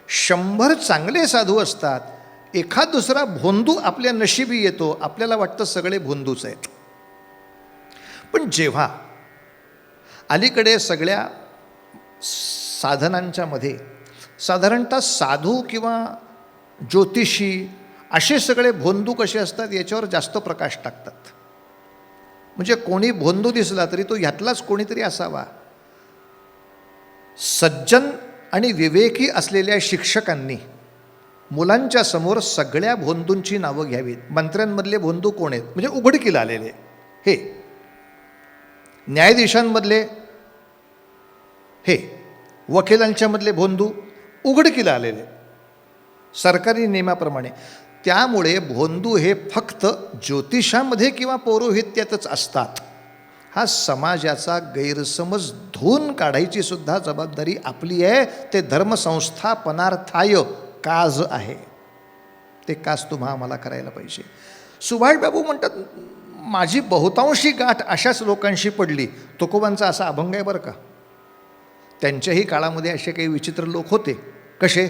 100 चांगले साधू असतात, एखाद दुसरा भोंदू आपल्या नशिबी येतो, आपल्याला वाटतं सगळे भोंदूच आहेत. पण जेव्हा अलीकडे सगळ्या साधनांच्या मध्ये साधारणतः साधू किंवा ज्योतिषी असे सगळे भोंदू कसे असतात याच्यावर जास्त प्रकाश टाकतात. म्हणजे कोणी भोंदू दिसला तरी तो ह्यातलाच कोणीतरी असावा. सज्जन आणि विवेकी असलेल्या शिक्षकांनी मुलांच्या समोर सगळ्या भोंदूंची नावं घ्यावीत. मंत्र्यांमधले भोंदू कोण आहेत म्हणजे उघडकीला आलेले, हे न्यायाधीशांमधले, हे वकिलांच्यामधले भोंदू उघडकीला आलेले सरकारी नियमाप्रमाणे. त्यामुळे भोंदू हे फक्त ज्योतिषामध्ये किंवा पौरोहित्यातच असतात. हा समाजाचा गैरसमज धुवून काढायची सुद्धा जबाबदारी आपली आहे. ते धर्मसंस्थापनार्थाय काज आहे, ते काज तुम्हा आम्हाला करायला पाहिजे. सुभाषबाबू म्हणतात, माझी बहुतांशी गाठ अशाच लोकांशी पडली. तुकोबांचा असा अभंग आहे बरं का. त्यांच्याही काळामध्ये असे काही विचित्र लोक होते. कसे?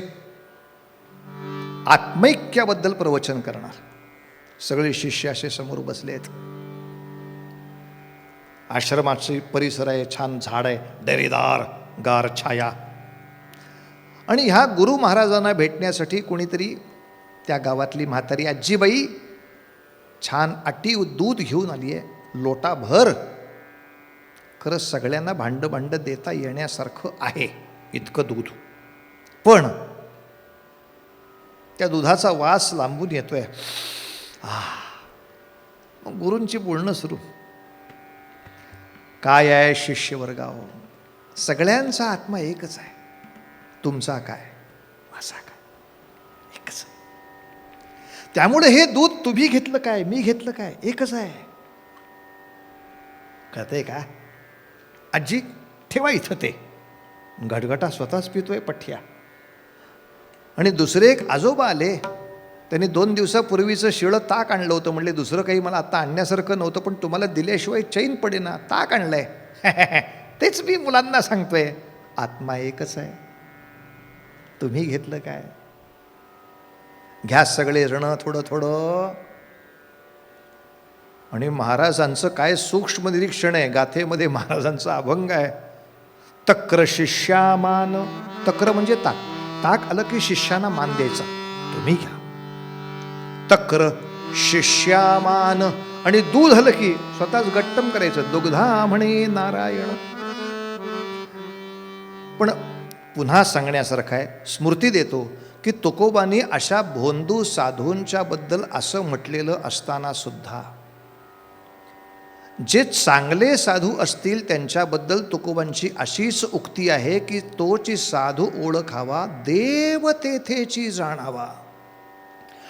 आत्मैक्याबद्दल प्रवचन करणार. सगळे शिष्य असे समोर बसले आहेत. आश्रमाचे परिसर आहे, छान झाड आहे, डेरेदार गार छाया. आणि ह्या गुरु महाराजांना भेटण्यासाठी कोणीतरी त्या गावातली म्हातारी आजीबाई छान अटी दूध घेऊन आली आहे, लोटाभर. खरं सगळ्यांना भांड भांड देता येण्यासारखं आहे इतकं दूध, पण त्या दुधाचा वास लांबून येतोय. मग गुरूंची बोलणं सुरू. काय आहे शिष्यवर्गाव, सगळ्यांचा आत्मा एकच आहे. तुमचा काय, माझा काय, एकच आहे. त्यामुळे हे दूध तुम्ही घेतलं काय, मी घेतलं काय, एकच आहे. कळतंय का? आजी ठेवा इथं ते. गटगटा स्वतःच पितोय पठ्या. आणि दुसरे एक आजोबा आले, त्यांनी 2 दिवसापूर्वीचं शिळं ताक आणलं होतं. म्हणले दुसरं काही मला आता आणण्यासारखं नव्हतं, पण तुम्हाला दिल्याशिवाय चैन पडेना, ताक आणलंय. तेच मी मुलांना सांगतोय, आत्मा एकच आहे. तुम्ही घेतलं काय? घ्या सगळे रण थोडं थोडं. आणि महाराजांचं काय सूक्ष्म निरीक्षण आहे. गाथेमध्ये महाराजांचा अभंग आहे. तक्र शिष्यामान, तक्र म्हणजे ताक. ताक आलं की शिष्याना मान द्यायचा, तुम्ही घ्या. तक्र शिष्यामान. आणि दूध आलं की स्वतःच गट्टम करायचं, दुग्धा म्हणे नारायण. पण पुन्हा सांगण्यासारखं आहे, स्मृती देतो की तुकोबांनी अशा भोंदू साधूंच्या बद्दल असं म्हटलेलं असताना सुद्धा जे चांगले साधू असतील त्यांच्याबद्दल तुकोबांची अशीच उक्ती आहे की तोची साधू ओळखावा, देव तेथेची जाणावा.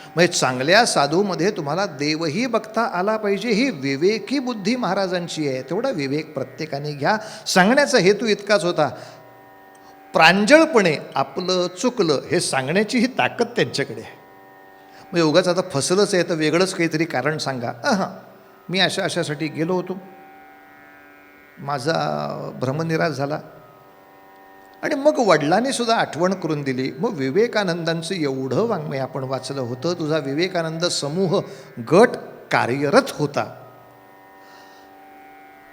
म्हणजे चांगल्या साधूमध्ये तुम्हाला देवही बघता आला पाहिजे. ही विवेकी बुद्धी महाराजांची आहे. तेवढा विवेक प्रत्येकाने घ्या. सांगण्याचा हेतू इतकाच होता, प्रांजळपणे आपलं चुकलं हे सांगण्याची ही ताकद त्यांच्याकडे आहे. म्हणजे उगाच आता फसलंच आहे तर वेगळंच काहीतरी कारण सांगा. मी अशासाठी गेलो होतो, माझा भ्रमनिरास झाला. आणि मग वडिलांनी सुद्धा आठवण करून दिली. मग विवेकानंदांचं एवढं वाङ्मय आपण वाचलं होतं. तुझा विवेकानंद समूह गट कार्यरत होता.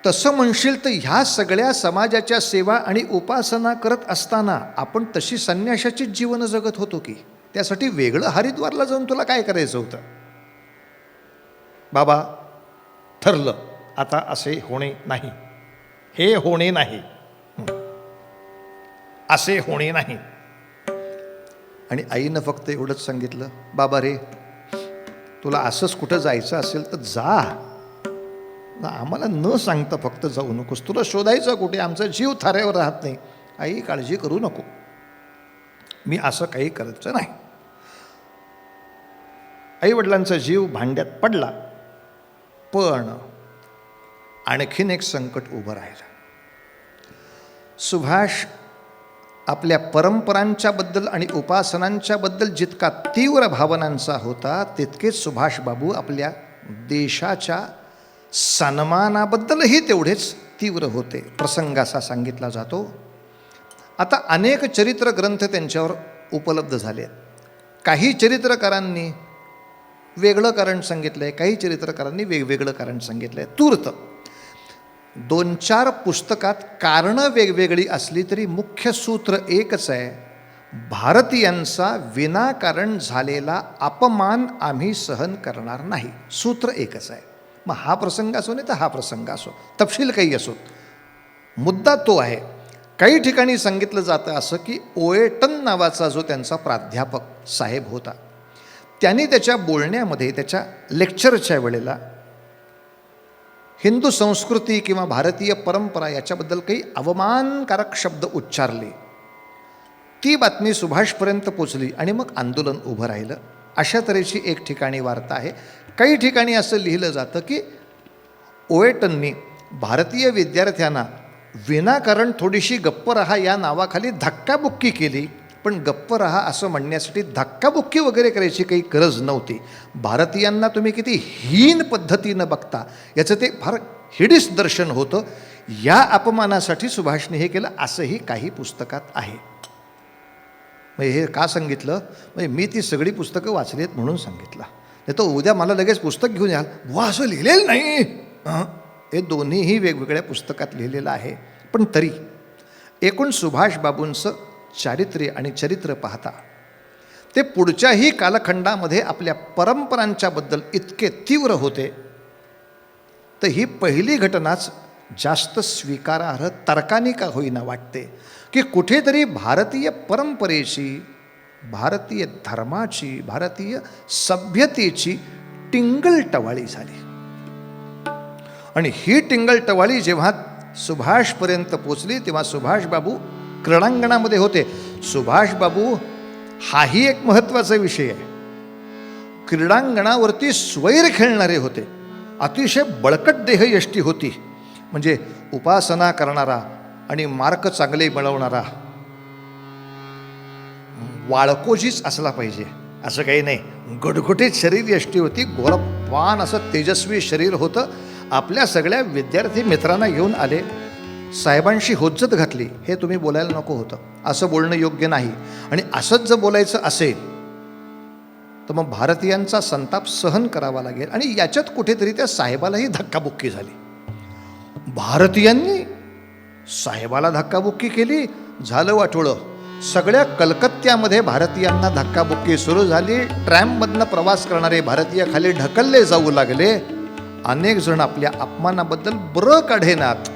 तसं म्हणशील तर ह्या सगळ्या समाजाच्या सेवा आणि उपासना करत असताना आपण तशी संन्याशाचीच जीवन जगत होतो की? त्यासाठी वेगळं हरिद्वारला जाऊन तुला काय करायचं होतं? बाबा ठरलं, आता असे होणे नाही, हे होणे नाही, असे होणे नाही. आणि आईनं फक्त एवढंच सांगितलं, बाबा रे, तुला असंच कुठं जायचं असेल तर जा, आम्हाला न सांगता फक्त जाऊ नकोस. तुला शोधायचं कुठे? आमचा जीव थाऱ्यावर राहत नाही. आई काळजी करू नको, मी असं काही करायचं नाही. आईवडिलांचा जीव भांड्यात पडला, पण आणखीन एक संकट उभं राहिलं. सुभाष आपल्या परंपरांच्याबद्दल आणि उपासनांच्याबद्दल जितका तीव्र भावनांचा होता, तितकेच सुभाषबाबू आपल्या देशाच्या सन्मानाबद्दलही तेवढेच तीव्र होते. प्रसंग असा सांगितला जातो. आता अनेक चरित्र ग्रंथ त्यांच्यावर उपलब्ध झाले. काही चरित्रकारांनी वेगळं कारण सांगितलं आहे, काही चरित्रकारांनी वेगवेगळं कारण सांगितलं आहे. तूर्त 2-4 पुस्तकात कारणं वेगवेगळी असली तरी मुख्य सूत्र एकच आहे, भारतीयांचा विनाकारण झालेला अपमान आम्ही सहन करणार नाही. सूत्र एकच आहे. मग हा प्रसंग असो नाही तर हा प्रसंग असो, तपशील काही असो, मुद्दा तो आहे. काही ठिकाणी सांगितलं जातं असं की ओएटन नावाचा जो त्यांचा प्राध्यापक साहेब होता, त्यांनी त्याच्या बोलण्यामध्ये, त्याच्या लेक्चरच्या वेळेला हिंदू संस्कृती किंवा भारतीय परंपरा याच्याबद्दल काही अवमानकारक शब्द उच्चारले. ती बातमी सुभाषपर्यंत पोचली आणि मग आंदोलन उभं राहिलं. अशा तऱ्हेची एक ठिकाणी वार्ता आहे. काही ठिकाणी असं लिहिलं जातं की ओएटननी भारतीय विद्यार्थ्यांना विनाकारण थोडीशी गप्प रहा या नावाखाली धक्काबुक्की केली, पण गप्प रहा असं म्हणण्यासाठी धक्काबुक्की वगैरे करायची काही गरज नव्हती. भारतीयांना तुम्ही किती हीन पद्धतीनं बघता याचं ते फार हिडीस दर्शन होतं. या अपमानासाठी सुभाषने हे केलं असंही काही पुस्तकात आहे. म्हणजे हे का सांगितलं? म्हणजे मी ती सगळी पुस्तकं वाचली आहेत म्हणून सांगितलं. नाही तर उद्या मला लगेच पुस्तक घेऊन याल, वा असं लिहिलेलं नाही. हे दोन्हीही वेगवेगळ्या पुस्तकात लिहिलेलं आहे. पण तरी एकूण सुभाषबाबूंचं चारित्र्य आणि चरित्र पाहता ते पुढच्याही कालखंडामध्ये आपल्या परंपरांच्याबद्दल इतके तीव्र होते, तर ही पहिली घटनाच जास्त स्वीकारार्ह तर्काने का होईना वाटते की कुठेतरी भारतीय परंपरेची, भारतीय धर्माची, भारतीय सभ्यतेची टिंगलटवाळी झाली. आणि ही टिंगलटवाळी जेव्हा सुभाषपर्यंत पोचली तेव्हा सुभाषबाबू क्रीडांगणामध्ये होते. सुभाषबाबू हाही एक महत्त्वाचा विषय आहे. क्रीडांगणावरती स्वैर खेळणारे होते. अतिशय बळकट देहयष्टी होती. म्हणजे उपासना करणारा आणि मार्क चांगले मिळवणारा वाळकोजीच असला पाहिजे असं काही नाही. गुटगुटीत शरीर यष्टी होती. गोरपान असं तेजस्वी शरीर होतं. आपल्या सगळ्या विद्यार्थी मित्रांना घेऊन आले, साहेबांशी हुज्जत घातली. हे तुम्ही बोलायला नको होतं, असं बोलणं योग्य नाही. आणि असंच जर बोलायचं असेल तर मग भारतीयांचा संताप सहन करावा लागेल. आणि याच्यात कुठेतरी त्या साहेबालाही धक्काबुक्की झाली. भारतीयांनी साहेबाला धक्काबुक्की केली, झालं वाटोळं. सगळ्या कलकत्त्यामध्ये भारतीयांना धक्काबुक्की सुरू झाली. ट्रॅममधनं प्रवास करणारे भारतीय खाली ढकलले जाऊ लागले. अनेक जण आपल्या अपमानाबद्दल बरं काढेनात.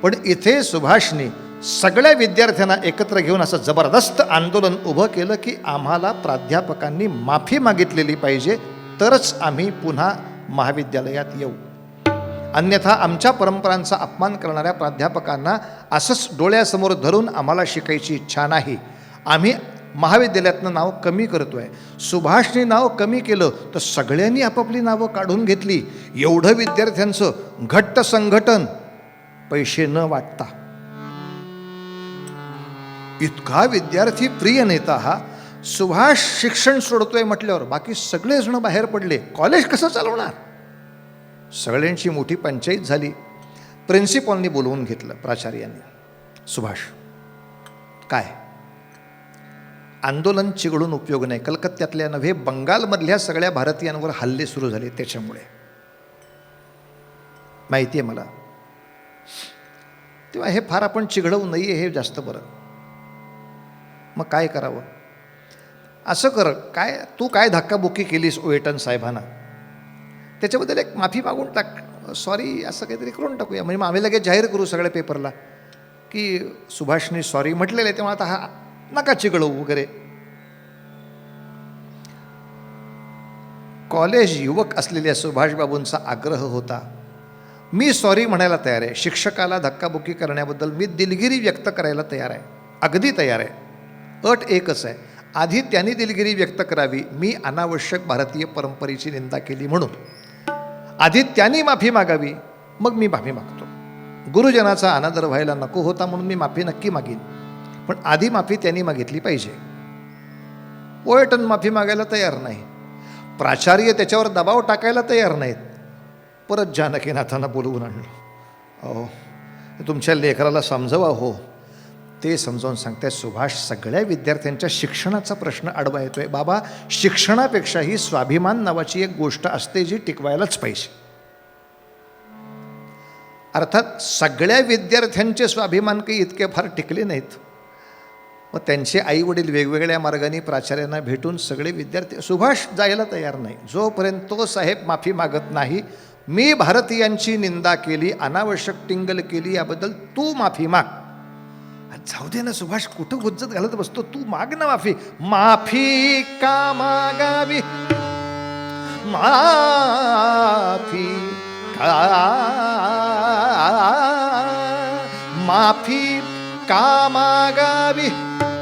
पण इथे सुभाषनी सगळ्या विद्यार्थ्यांना एकत्र घेऊन असं जबरदस्त आंदोलन उभं केलं की आम्हाला प्राध्यापकांनी माफी मागितलेली पाहिजे, तरच आम्ही पुन्हा महाविद्यालयात येऊ. अन्यथा आमच्या परंपरांचा अपमान करणाऱ्या प्राध्यापकांना असंच डोळ्यासमोर धरून आम्हाला शिकायची इच्छा नाही. आम्ही महाविद्यालयातनं नाव कमी करतो आहे. सुभाषने नाव कमी केलं तर सगळ्यांनी आपापली नावं काढून घेतली. एवढं विद्यार्थ्यांचं घट्ट संघटन पैसे न वाटता. इतका विद्यार्थी प्रिय नेता हा. सुभाष शिक्षण सोडतोय म्हटल्यावर बाकी सगळेजण बाहेर पडले. कॉलेज कसं चालवणार? सगळ्यांची मोठी पंचायत झाली. प्रिन्सिपॉलनी बोलवून घेतलं प्राचार्यांनी. सुभाष, काय आंदोलन चिघळून उपयोग नाही. कलकत्त्यातल्या नव्हे, बंगालमधल्या सगळ्या भारतीयांवर हल्ले सुरू झाले त्याच्यामुळे. माहिती आहे मला, तेव्हा हे फार आपण चिघळवू नये, हे जास्त बरं. मग काय करावं? असं कर, काय तू काय धक्काबुक्की केलीस ओएटन साहेबांना, त्याच्याबद्दल एक माफी मागून टाक, सॉरी असं काहीतरी करून टाकूया. म्हणजे मग आम्ही लगेच जाहीर करू सगळ्या पेपरला की सुभाषने सॉरी म्हटलेलं आहे, तेव्हा आता हा नका चिघळवू वगैरे. कॉलेज युवक असलेल्या सुभाषबाबूंचा आग्रह होता, मी सॉरी म्हणायला तयार आहे, शिक्षकाला धक्काबुक्की करण्याबद्दल मी दिलगिरी व्यक्त करायला तयार आहे, अगदी तयार आहे. अट एकच आहे, आधी त्यांनी दिलगिरी व्यक्त करावी, मी अनावश्यक भारतीय परंपरेची निंदा केली म्हणून. आधी त्यांनी माफी मागावी, मग मी माफी मागतो. गुरुजनाचा अनादर व्हायला नको होता म्हणून मी माफी नक्की मागीन, पण आधी माफी त्यांनी मागितली पाहिजे. ओएटन माफी मागायला तयार नाही, प्राचार्य त्याच्यावर दबाव टाकायला तयार नाहीत. परत जानकीनाथांना बोलवून आणलं. अहो तुमच्या लेकराला समजवा. हो ते समजावून सांगताय, सुभाष सगळ्या विद्यार्थ्यांच्या शिक्षणाचा प्रश्न आडवा येतोय. बाबा शिक्षणापेक्षाही स्वाभिमान नावाची एक गोष्ट असते जी टिकवायलाच पाहिजे. अर्थात सगळ्या विद्यार्थ्यांचे स्वाभिमान काही इतके फार टिकले नाहीत. मग त्यांचे आईवडील वेगवेगळ्या मार्गाने प्राचार्यांना भेटून सगळे विद्यार्थी, सुभाष जायला तयार नाही जोपर्यंत तो साहेब माफी मागत नाही. मी भारतीयांची निंदा केली, अनावश्यक टिंगल केली, याबद्दल तू माफी माग. जाऊ दे ना सुभाष, कुठं हुज्जत घालत बसतो, तू माग ना माफी. माफी का मागावी, माफी का, माफी का मागावी,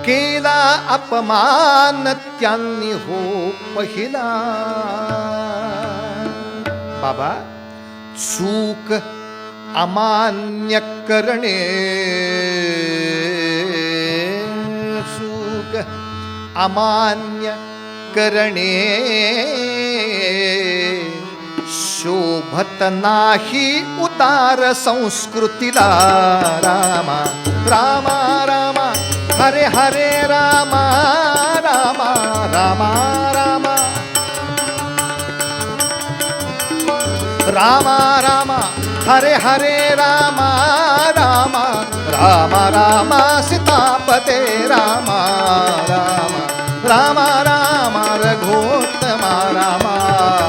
केला अपमान त्यांनी हो पहिला. बाबा चूक अमान्य करणे, चूक अमान्य करणे शोभत नाही उदार संस्कृतीला. रामा रामा रामा हरे हरे रामा रामा रामा रामा रामा रामा हरे हरे रामा रामा रामा रामा सीतापते रामा रामा रामा रामा रघोत्तमा रामा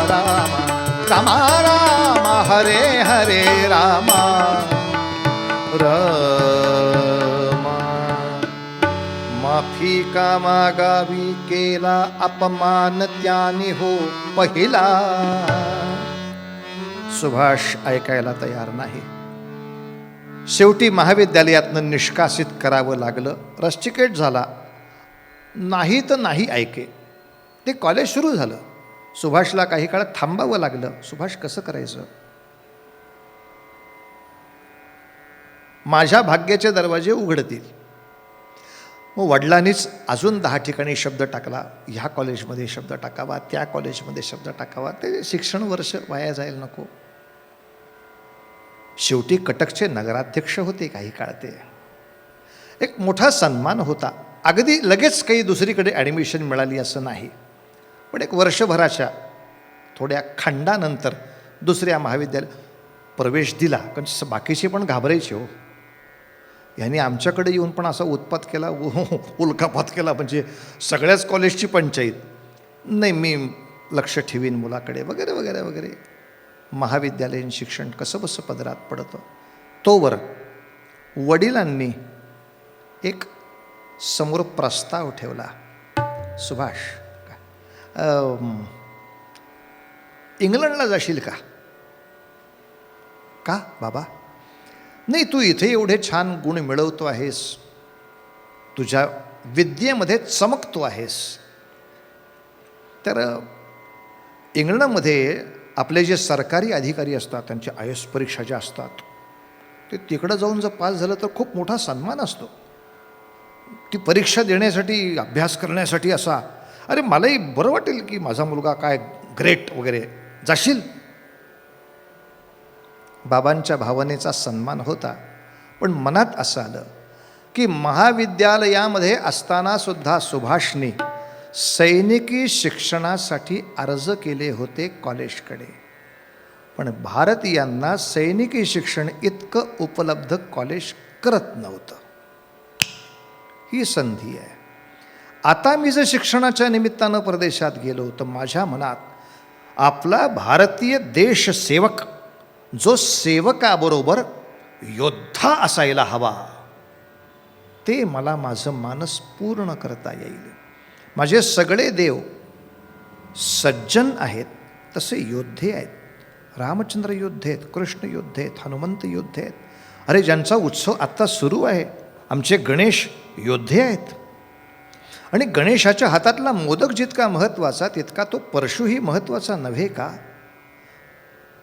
रामा रामा रामा हरे हरे रामा रामा. माफी का मागावी, केला अपमान त्याने हो पहिला. सुभाष ऐकायला तयार नाही. शेवटी महाविद्यालयातनं निष्कासित करावं लागलं. रस्टिकेट झाला, नाही तर नाही ऐके. ते कॉलेज सुरू झालं. सुभाषला काही काळ थांबावं लागलं. सुभाष कसं करायचं? माझ्या भाग्याचे दरवाजे उघडतील. मग वडिलांनीच अजून 10 ठिकाणी शब्द टाकला, ह्या कॉलेजमध्ये शब्द टाकावा, त्या कॉलेजमध्ये शब्द टाकावा. ते शिक्षण वर्ष वाया जायला नको. शेवटी कटकचे नगराध्यक्ष होते काही काळ. ते एक मोठा सन्मान होता. अगदी लगेच काही दुसरीकडे ॲडमिशन मिळाली असं नाही, पण एक वर्षभराच्या थोड्या खंडानंतर दुसऱ्या महाविद्यालयात प्रवेश दिला. कारण बाकीचे पण घाबरायचे. हो यांनी आमच्याकडे येऊन पण असा उत्पात केला, उल्कापात केला, म्हणजे सगळ्याच कॉलेजची पंचायत. नाही मी लक्ष ठेवीन मुलाकडे वगैरे वगैरे वगैरे. महाविद्यालयीन शिक्षण कसं बसं पदरात पडतं. तोवर वडिलांनी एक समोर प्रस्ताव ठेवला. सुभाष इंग्लंडला जाशील का? का बाबा? नाही तू इथे एवढे छान गुण मिळवतो आहेस, तुझ्या विद्येमध्ये चमकतो आहेस, तर इंग्लंडमध्ये आपले जे सरकारी अधिकारी असतात त्यांच्या IAS परीक्षा ज्या असतात, ते तिकडं जाऊन जर पास झालं तर खूप मोठा सन्मान असतो. ती परीक्षा देण्यासाठी, अभ्यास करण्यासाठी असा. अरे मलाही बरं वाटेल की माझा मुलगा काय ग्रेट वगैरे. जाशील? बाबांच्या भावनेचा सन्मान होता, पण मनात असं आलं की महाविद्यालयामध्ये असताना सुद्धा सुभाषने सैनिकी शिक्षणासाठी अर्ज केले होते कॉलेजकडे. पण भारतीयांना सैनिकी शिक्षण इतकं उपलब्ध कॉलेज करत नव्हतं. ही संधी आहे. आता मी जर शिक्षणाच्या निमित्तानं परदेशात गेलो तर माझ्या मनात आपला भारतीय देशसेवक जो सेवकाबरोबर योद्धा असायला हवा, ते मला माझं मानस पूर्ण करता येईल. माझे सगळे देव सज्जन आहेत, तसे योद्धे आहेत. रामचंद्र योद्धे आहेत, कृष्ण योद्धे आहेत, हनुमंत योद्धे आहेत. अरे ज्यांचा उत्सव आत्ता सुरू आहे, आमचे गणेश योद्धे आहेत. आणि गणेशाच्या हातातला मोदक जितका महत्त्वाचा तितका तो परशुही महत्त्वाचा नव्हे का?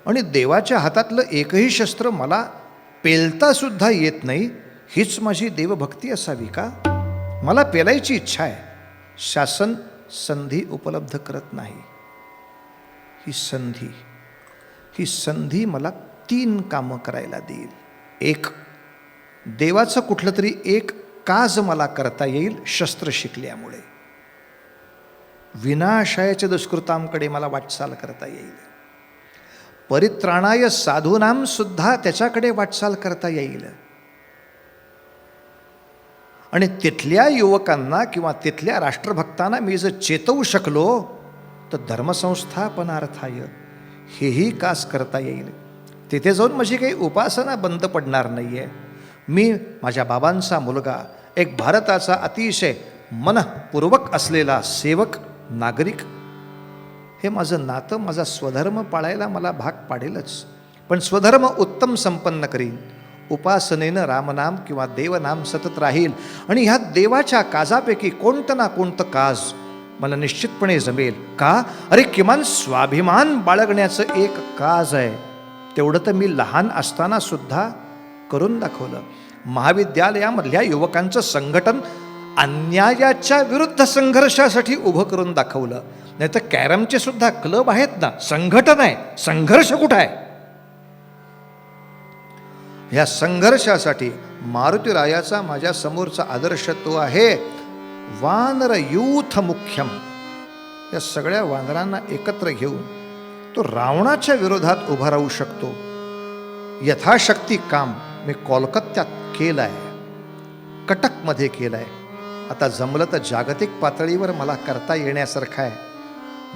आणि देवाच्या हातातलं एकही शस्त्र मला पेलतासुद्धा येत नाही, हीच माझी देवभक्ती असावी का? मला पेलायची इच्छा आहे, शासन संधी उपलब्ध करत नाही. ही संधी मला 3 कामं करायला देईल. एक, देवाचं कुठलं तरी एक काज मला करता येईल शस्त्र शिकल्यामुळे. विनाशायाच्या दुष्कृतांकडे मला वाटचाल करता येईल. परित्राणाय साधूनाम सुद्धा त्याच्याकडे वाटचाल करता येईल. आणि तिथल्या युवकांना किंवा तिथल्या राष्ट्रभक्तांना मी जर चेतवू शकलो तर धर्मसंस्थापनार्थाय हेही कास करता येईल. तिथे जाऊन माझी काही उपासना बंद पडणार नाही आहे. मी माझ्या बाबांचा मुलगा, एक भारताचा अतिशय मनपूर्वक असलेला सेवक नागरिक, हे माझं नातं, माझा स्वधर्म पाळायला मला भाग पाडेलच. पण स्वधर्म उत्तम संपन्न करीन. उपासनेनं रामनाम किंवा देवनाम सतत राहील. आणि ह्या देवाच्या काजापैकी कोणतं ना कोणतं काज मला निश्चितपणे जमेल का? अरे किमान स्वाभिमान बाळगण्याचं एक काज आहे, तेवढं तर मी लहान असताना सुद्धा करून दाखवलं. महाविद्यालयामधल्या युवकांचं संघटन अन्यायाच्या विरुद्ध संघर्षासाठी उभं करून दाखवलं. नाही तर कॅरमचे सुद्धा क्लब आहेत ना, संघटन आहे, संघर्ष कुठं आहे? ह्या संघर्षासाठी मारुतीरायाचा माझ्या समोरचा आदर्श तो आहे वानर यूथ मुख्यम. या सगळ्या वानरांना एकत्र घेऊन तो रावणाच्या विरोधात उभा राहू शकतो. यथाशक्ती काम मी कोलकात्यात केलं आहे, कटकमध्ये केलं आहे. आता जमलं तर जागतिक पातळीवर मला करता येण्यासारखं आहे.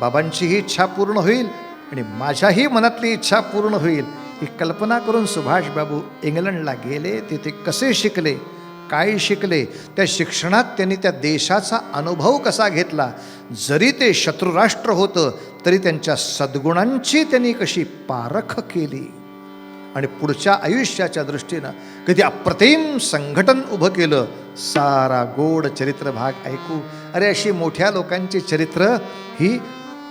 बाबांची ही इच्छा पूर्ण होईल आणि माझ्याही मनातली इच्छा पूर्ण होईल. ही कल्पना करून सुभाषबाबू इंग्लंडला गेले. तिथे कसे शिकले, काय शिकले, त्या शिक्षणात त्यांनी त्या देशाचा अनुभव कसा घेतला. जरी ते शत्रुराष्ट्र होतं तरी त्यांच्या सद्गुणांची त्यांनी कशी पारख केली आणि पुढच्या आयुष्याच्या दृष्टीनं कधी अप्रतिम संघटन उभं केलं. सारा गोड चरित्र भाग ऐकू. अरे अशी मोठ्या लोकांची चरित्र ही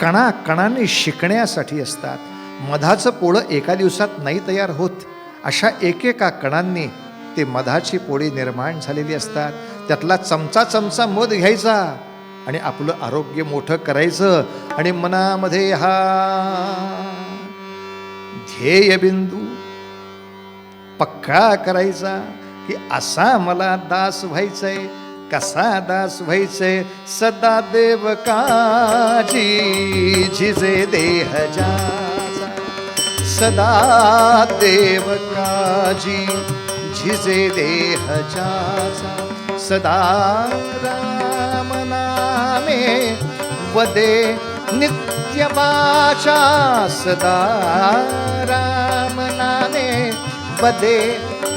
कणाकणाने शिकण्यासाठी असतात. मधाचं पोळं एका दिवसात नाही तयार होत. अशा एकेका कणांनी ते मधाची पोळी निर्माण झालेली असतात. त्यातला चमचा मध घ्यायचा आणि आपलं आरोग्य मोठं करायचं. आणि मनामध्ये हा ध्येयबिंदू पक्का करायचा की असा मला दास व्हायचंय. कसा दास व्हायचंय? सदा देव काजी झिजे देह जाचा. सदा देव काजी झिजे देह जाचा. सदा राम नामे वदे नित्य वाचा. सदा राम नामे वदे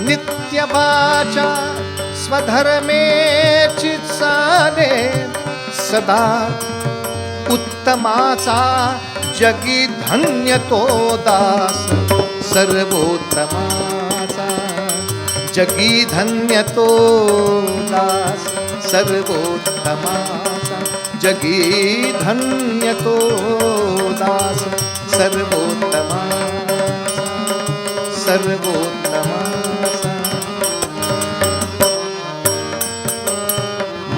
नित्य वाचा. स्वधर्मेची चाले सदा उत्तमाचा. जगी धन्य तो दास सर्वोत्तमाचा. जगी धन्य तो दास सर्वोत्तमाचा. जगी धन्य तो दास सर्वोत्तमाचा. सर्वोत्तमाचा.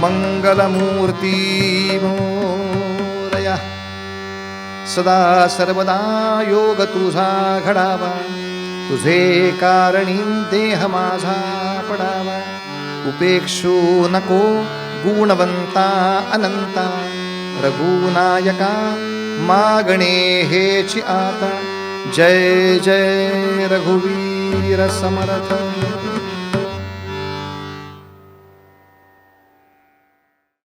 मंगलमूर्ती मोरया. सदा सर्वदा योग तुझा घडावा. तुझे कारणी देह माझा पडावा. उपेक्षू नको गुणवंता अनंता. रघुनायका मागणे हेची आता. जय जय रघुवीर समर्थ।